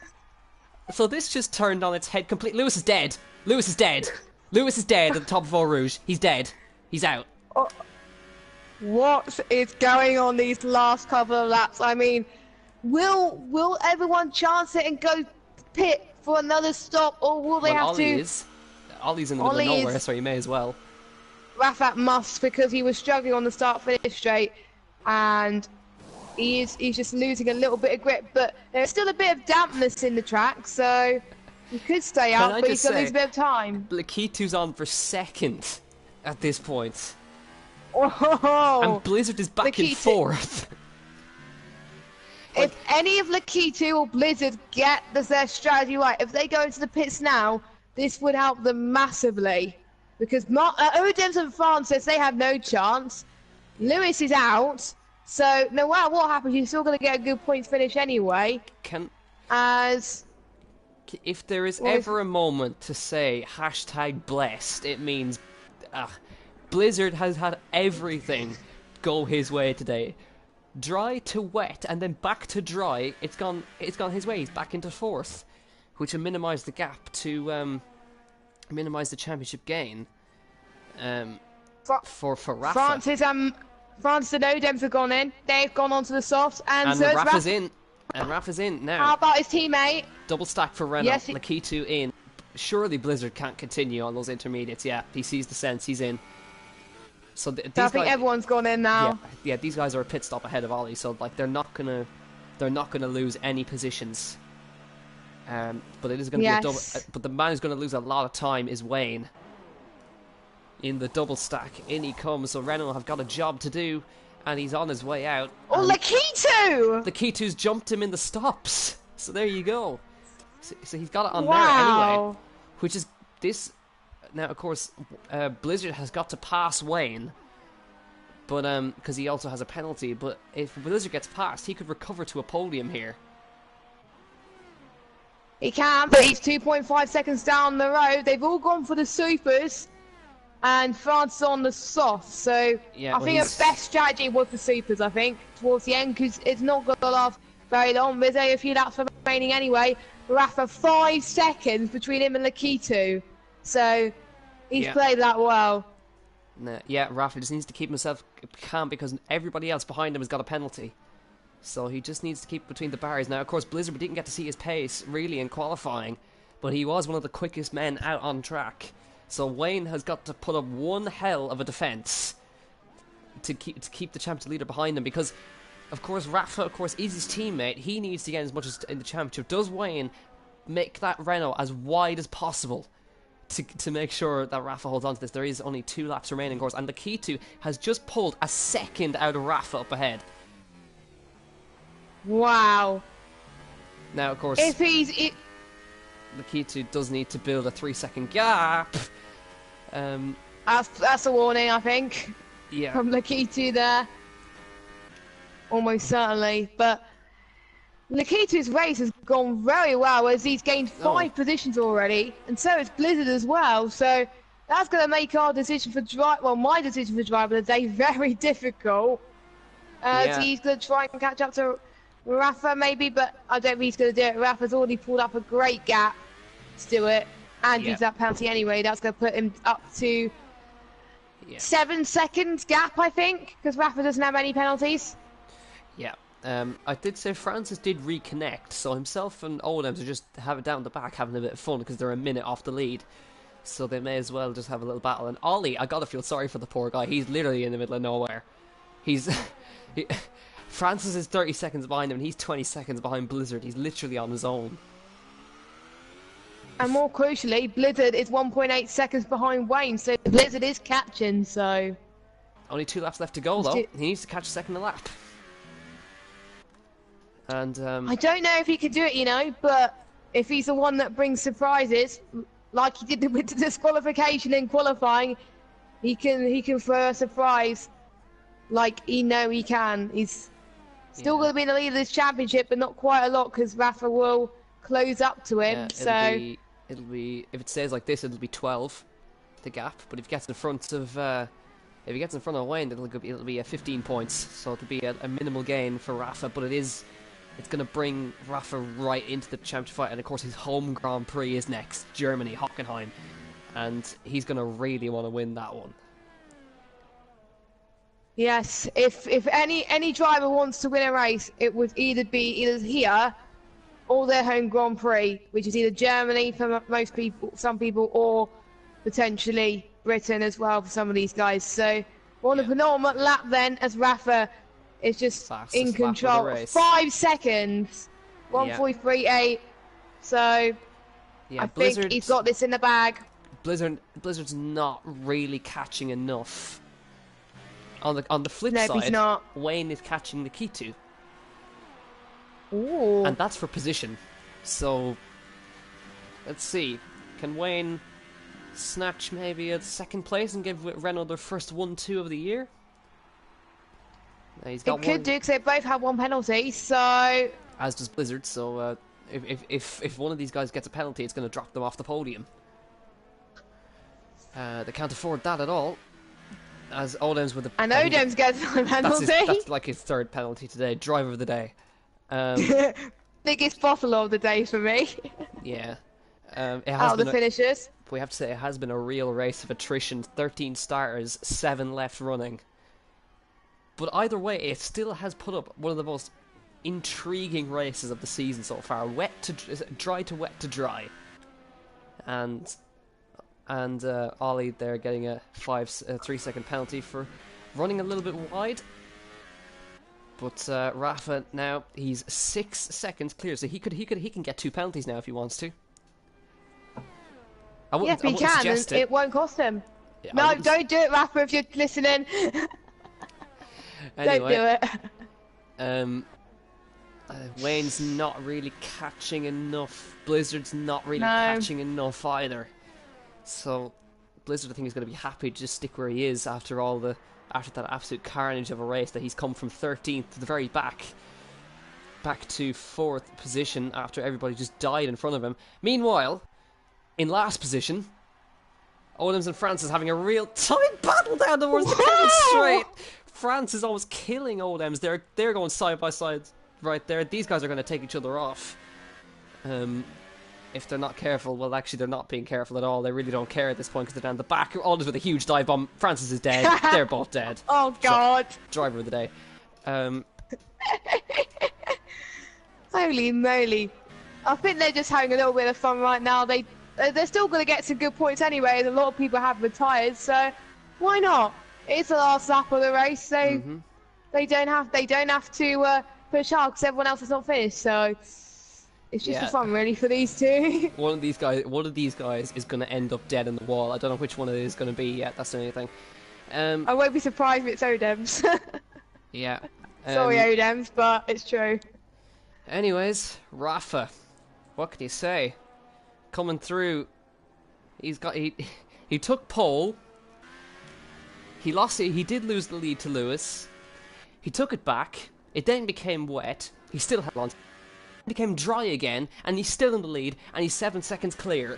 So this just turned on its head completely. Lewis is dead. Lewis is dead. Lewis is dead at the top of Eau Rouge. He's dead. He's out. Oh, what is going on these last couple of laps? I mean, will everyone chance it and go pit for another stop, or will they have to? Ollie's in the middle of nowhere, so he may as well. Rafat must, because he was struggling on the start-finish straight, and he's just losing a little bit of grip. But there's still a bit of dampness in the track, so he could stay out, but he's going to lose a bit of time. Lakitu's on for second at this point. Oh, and Blizzard is back in fourth. If any of Lakitu or Blizzard get their strategy right, if they go into the pits now, this would help them massively. Because Odems and Francis, they have no chance. Lewis is out, so no matter what happens, you're still going to get a good points finish anyway. If there is ever a moment to say #blessed, it means Blizzard has had everything go his way today. Dry to wet and then back to dry. It's gone his way. He's back into fourth, which will minimise the gap to minimise the championship gain. For Rafa. Francis and Odems have gone in. They've gone onto the softs, and so Rafa's in. And Rafa's in now. How about his teammate? Double stack for Renault. Yes, Lakitu in. Surely Blizzard can't continue on those intermediates. Yeah, he sees the sense. He's in. So I think everyone's gone in now. Yeah, these guys are a pit stop ahead of Ollie, so like they're not gonna lose any positions. But it is gonna be a double. But the man who's gonna lose a lot of time is Wayne. In the double stack, in he comes. So Renault have got a job to do, and he's on his way out. Oh, Lakitu! Lakitu's jumped him in the stops. So there you go. So he's got it on there anyway. Which is this. Now, of course, Blizzard has got to pass Wayne, but because he also has a penalty. But if Blizzard gets past, he could recover to a podium here. He can, but he's 2.5 seconds down the road. They've all gone for the supers, and France is on the soft. So I think the best strategy was the supers. I think towards the end, because it's not going to last very long. There's only a few laps remaining anyway. Rafa 5 seconds between him and Lakitu. So he's played that well. Yeah, Rafa just needs to keep himself calm because everybody else behind him has got a penalty. So he just needs to keep between the bars. Now, of course, Blizzard didn't get to see his pace really in qualifying, but he was one of the quickest men out on track. So Wayne has got to put up one hell of a defence to keep the championship leader behind him because, of course, Rafa, is his teammate. He needs to get as much as in the championship. Does Wayne make that Renault as wide as possible to make sure that Rafa holds on to this? There is only 2 laps remaining, of course, and Lakitu has just pulled a second out of Rafa up ahead. Wow. Now, of course, Lakitu does need to build a 3-second gap. That's a warning, I think. Yeah. From Lakitu there. Almost certainly, but Lakitu's race has gone very well as he's gained 5 positions already, and so has Blizzard as well. So that's going to make our decision for my decision for driver of the day very difficult. So he's going to try and catch up to Rafa maybe, but I don't think he's going to do it. Rafa's already pulled up a great gap to do it, and use that penalty anyway. That's going to put him up to 7 seconds gap, I think, because Rafa doesn't have any penalties. Yeah. I did say Francis did reconnect, so himself and Oldhams are just down the back having a bit of fun because they're a minute off the lead. So they may as well just have a little battle. And Ollie, I gotta feel sorry for the poor guy. He's literally in the middle of nowhere. Francis is 30 seconds behind him and he's 20 seconds behind Blizzard. He's literally on his own. And more crucially, Blizzard is 1.8 seconds behind Wayne, so Blizzard is catching, so... Only 2 laps left to go, though. He needs to catch a second a lap. And I don't know if he could do it, but if he's the one that brings surprises, like he did with the disqualification in qualifying, he can throw a surprise like he can. He's still going to be in the lead of this championship, but not quite a lot because Rafa will close up to him. It'll be if it stays like this, it'll be 12, the gap. But if he gets in front of Wayne, it'll be 15 points. So it'll be a minimal gain for Rafa, but it's going to bring Rafa right into the championship fight. And of course, his home Grand Prix is next, Germany, Hockenheim, and he's going to really want to win that one. Yes, if any driver wants to win a race, it would either be here or their home Grand Prix, which is either Germany for most people, some people, or potentially Britain as well for some of these guys. So we're on the penultimate lap then, as Rafa is just Fastest in lap of the control. race. 5 seconds, 1:43.8. So yeah, I think he's got this in the bag. Blizzard's not really catching enough. On the flip Nope, side, he's not. Wayne is catching the K2. Ooh. And that's for position. So, let's see. Can Wayne snatch maybe a second place and give Renault their first 1-2 of the year? He's got It could do, because they both have one penalty, so... As does Blizzard, so if one of these guys gets a penalty, it's going to drop them off the podium. They can't afford that at all. As Odems with the... And Odems gets a penalty. That's like his third penalty today. Driver of the day. Biggest bottle of the day for me. Yeah. It has Out of the finishers. We have to say it has been a real race of attrition. 13 starters, 7 left running. But either way, it still has put up one of the most intriguing races of the season so far. Dry to wet to dry. And Ollie there getting a 3-second penalty for running a little bit wide. But Rafa now, he's 6 seconds clear, so he can get 2 penalties now if he wants to. Yes, he can, and it won't cost him. Yeah, no, don't do it, Rafa, if you're listening. Anyway, don't do it. Wayne's not really catching enough. Blizzard's not really catching enough either. So Blizzard, I think, is going to be happy to just stick where he is after that absolute carnage of a race that he's come from 13th to the very back to 4th position after everybody just died in front of him. Meanwhile, in last position, Odems and France is having a real tight battle down towards the Kevin straight. France is almost killing Odems. They're going side by side right there. These guys are going to take each other off. If they're not careful, well, actually, they're not being careful at all. They really don't care at this point because they're down the back. Odems with a huge dive bomb. Francis is dead. They're both dead. Oh, God. Driver of the day. Holy moly. I think they're just having a little bit of fun right now. They're still going to get some good points anyway, and a lot of people have retired, so why not? It's the last lap of the race, so they don't have to push hard because everyone else has not finished, so it's just for fun really for these two. One of these guys is going to end up dead in the wall. I don't know which one it is going to be yet. That's the only thing. I won't be surprised if it's Odems. Yeah. Sorry, Odems, but it's true. Anyways, Rafa, what can you say? Coming through, he took pole. He did lose the lead to Lewis. He took it back. It then became wet. He still had on. It became dry again, and he's still in the lead, and he's 7 seconds clear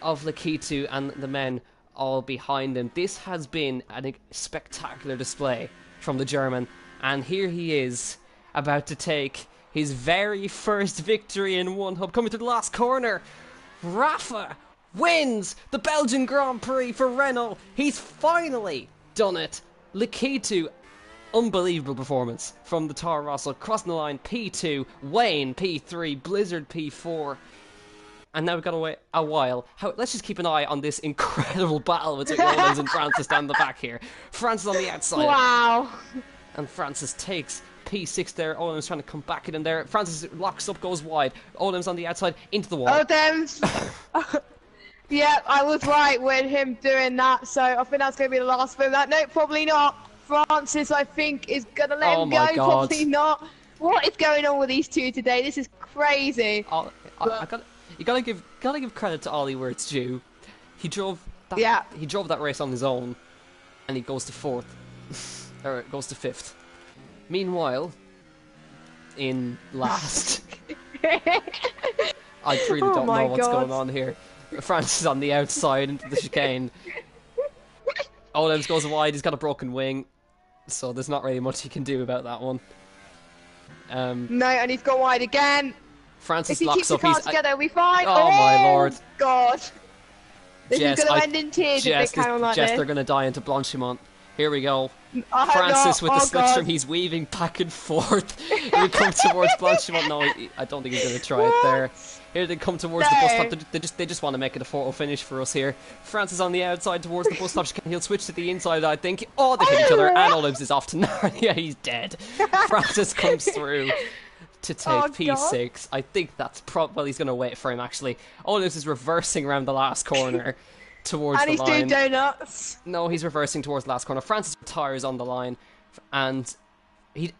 of Lakitu and the men all behind him. This has been a spectacular display from the German, and here he is about to take his very first victory in OneHub. Coming to the last corner, Rafa wins the Belgian Grand Prix for Renault. He's finally done it. Lakitu, unbelievable performance from the Toro Rosso, crossing the line. P2, Wayne P3, Blizzard P4. And now we've got to wait a while. Let's just keep an eye on this incredible battle between Odems and Francis down the back here. Francis on the outside. Wow. And Francis takes P6 there. Odems trying to come back in there. Francis locks up, goes wide. Odems on the outside, into the wall. Odems. Yeah, I was right with him doing that, so I think that's going to be the last of that. No, probably not. Francis, I think, is going to let him go. God. Probably not. What is going on with these two today? This is crazy. You gotta give credit to Ollie where it's due. He drove that race on his own, and he goes to 4th, or goes to 5th. Meanwhile, in last, I really don't know what's going on here. Francis on the outside into the chicane. Odems goes wide. He's got a broken wing, so there's not really much he can do about that one. No, and he's gone wide again. Francis if he locks keeps the up. car together, we'll be fine. Oh my lord! God, this Jess, is going to end in tears if they carry on like this. They're going to die into Blanchimont. Here we go. Francis with the Oh slipstream, God. he's weaving back and forth. He would come towards Belgium. No, I don't think he's going to try it there. Here they come towards the bus stop. They just want to make it a photo finish for us here. Francis on the outside towards the bus stop. He'll switch to the inside, I think. Oh, they hit each other. And Olives is off to Narnia. He's dead. Francis comes through to take P6. God. I think that's well, he's going to wait for him, actually. Olives is reversing around the last corner. Towards and the line. And he's doing donuts. No, he's reversing towards the last corner. Francis retires on the line, and he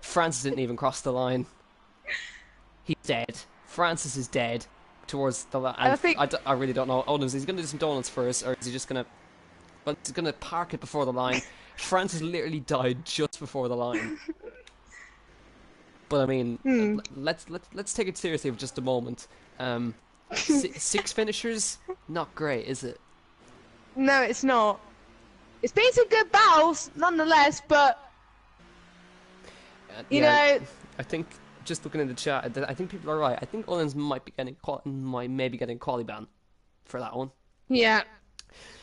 Francis didn't even cross the line. He's dead. Francis is dead towards the line. I really don't know. Oh, is he going to do some donuts first, or is he just going to? Well, he's going to park it before the line. Francis literally died just before the line. But I mean, let's take it seriously for just a moment. 6 finishers, not great, is it? No, it's not. It's been some good battles, nonetheless, but you know. I think just looking in the chat, I think people are right. I think Owens might be getting quali ban for that one. Yeah,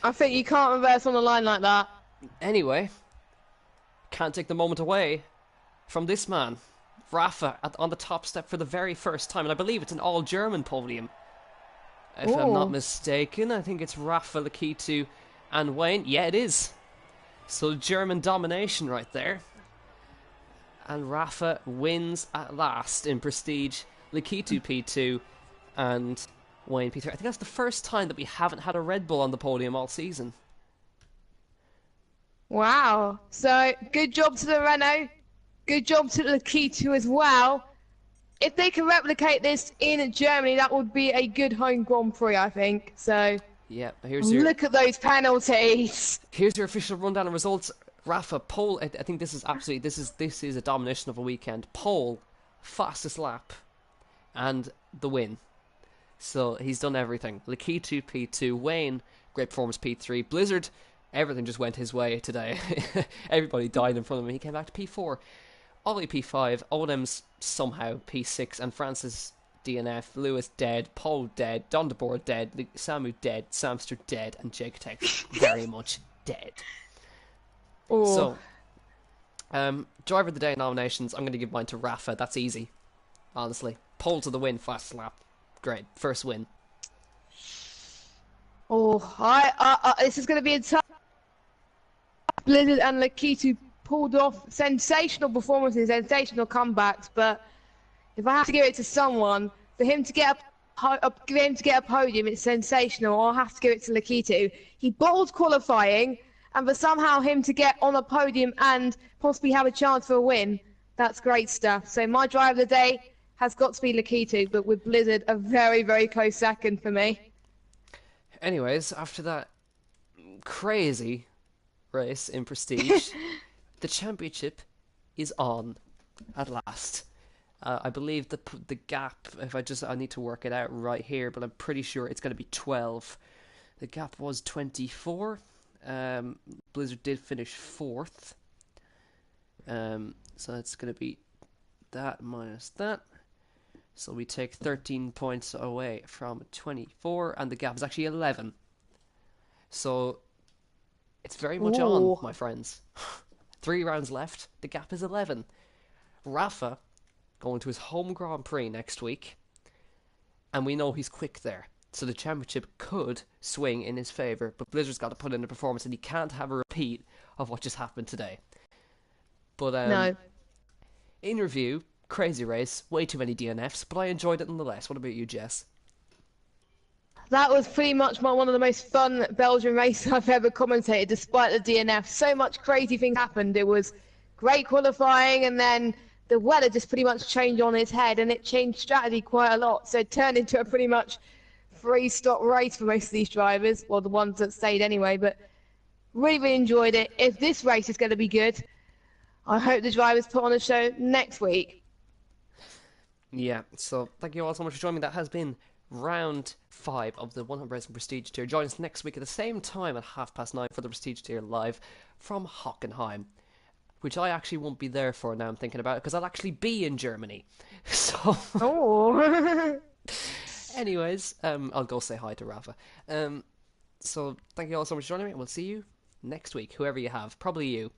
I think you can't reverse on the line like that. Anyway, can't take the moment away from this man, Rafa, on the top step for the very first time, and I believe it's an all-German podium. If I'm not mistaken, I think it's Rafa, Lakitu, and Wayne. Yeah, it is. So German domination right there. And Rafa wins at last in Prestige. Lakitu P2 and Wayne P3. I think that's the first time that we haven't had a Red Bull on the podium all season. Wow. So, good job to the Renault. Good job to Lakitu as well. If they can replicate this in Germany, that would be a good home Grand Prix, I think. So, yeah, look at those penalties. Here's your official rundown of results. Rafa, pole. I think this is absolutely this is a domination of a weekend. Pole, fastest lap, and the win. So he's done everything. Lakitu P2, Wayne, great performance P3, Blizzard, everything just went his way today. Everybody died in front of him. He came back to P4. Ollie P5, Oldham's somehow P6, and Francis DNF, Lewis dead, Paul dead, Don DeBoer dead, Samu dead, Samster dead, and Jake Tech very much dead. Oh. So, driver of the day nominations, I'm going to give mine to Rafa. That's easy, honestly. Pole to the win, fast lap. Great, first win. Oh, this is going to be a tough. Blizzard and Lakitu pulled off sensational performances, sensational comebacks, but if I have to give it to someone, for him to get a podium, it's sensational. I'll have to give it to Lakitu. He bottled qualifying, and for somehow him to get on a podium and possibly have a chance for a win, that's great stuff. So my drive of the day has got to be Lakitu, but with Blizzard, a very, very close second for me. Anyways, after that crazy race in Prestige, the championship is on at last. I believe the gap, I need to work it out right here, but I'm pretty sure it's going to be 12. The gap was 24. Blizzard did finish 4th. So it's going to be that minus that. So we take 13 points away from 24, and the gap is actually 11. So it's very much on, my friends. 3 rounds left. The gap is 11. Rafa going to his home Grand Prix next week, and we know he's quick there. So the championship could swing in his favour, but Blizzard's got to put in a performance, and he can't have a repeat of what just happened today. But no. In review, crazy race, way too many DNFs, but I enjoyed it nonetheless. What about you, Jess? That was pretty much one of the most fun Belgian races I've ever commentated, despite the DNF. So much crazy things happened. It was great qualifying, and then the weather just pretty much changed on its head, and it changed strategy quite a lot. So it turned into a pretty much 3-stop race for most of these drivers, well, the ones that stayed anyway. But really, really enjoyed it. If this race is going to be good, I hope the drivers put on a show next week. Yeah, so thank you all so much for joining me. That has been round 5 of the OneHubRacing Prestige Tier. Join us next week at the same time at 9:30 for the Prestige Tier live from Hockenheim, which I actually won't be there for now I'm thinking about it, because I'll actually be in Germany. So, anyways, I'll go say hi to Rafa. So thank you all so much for joining me, and we'll see you next week, whoever you have. Probably you.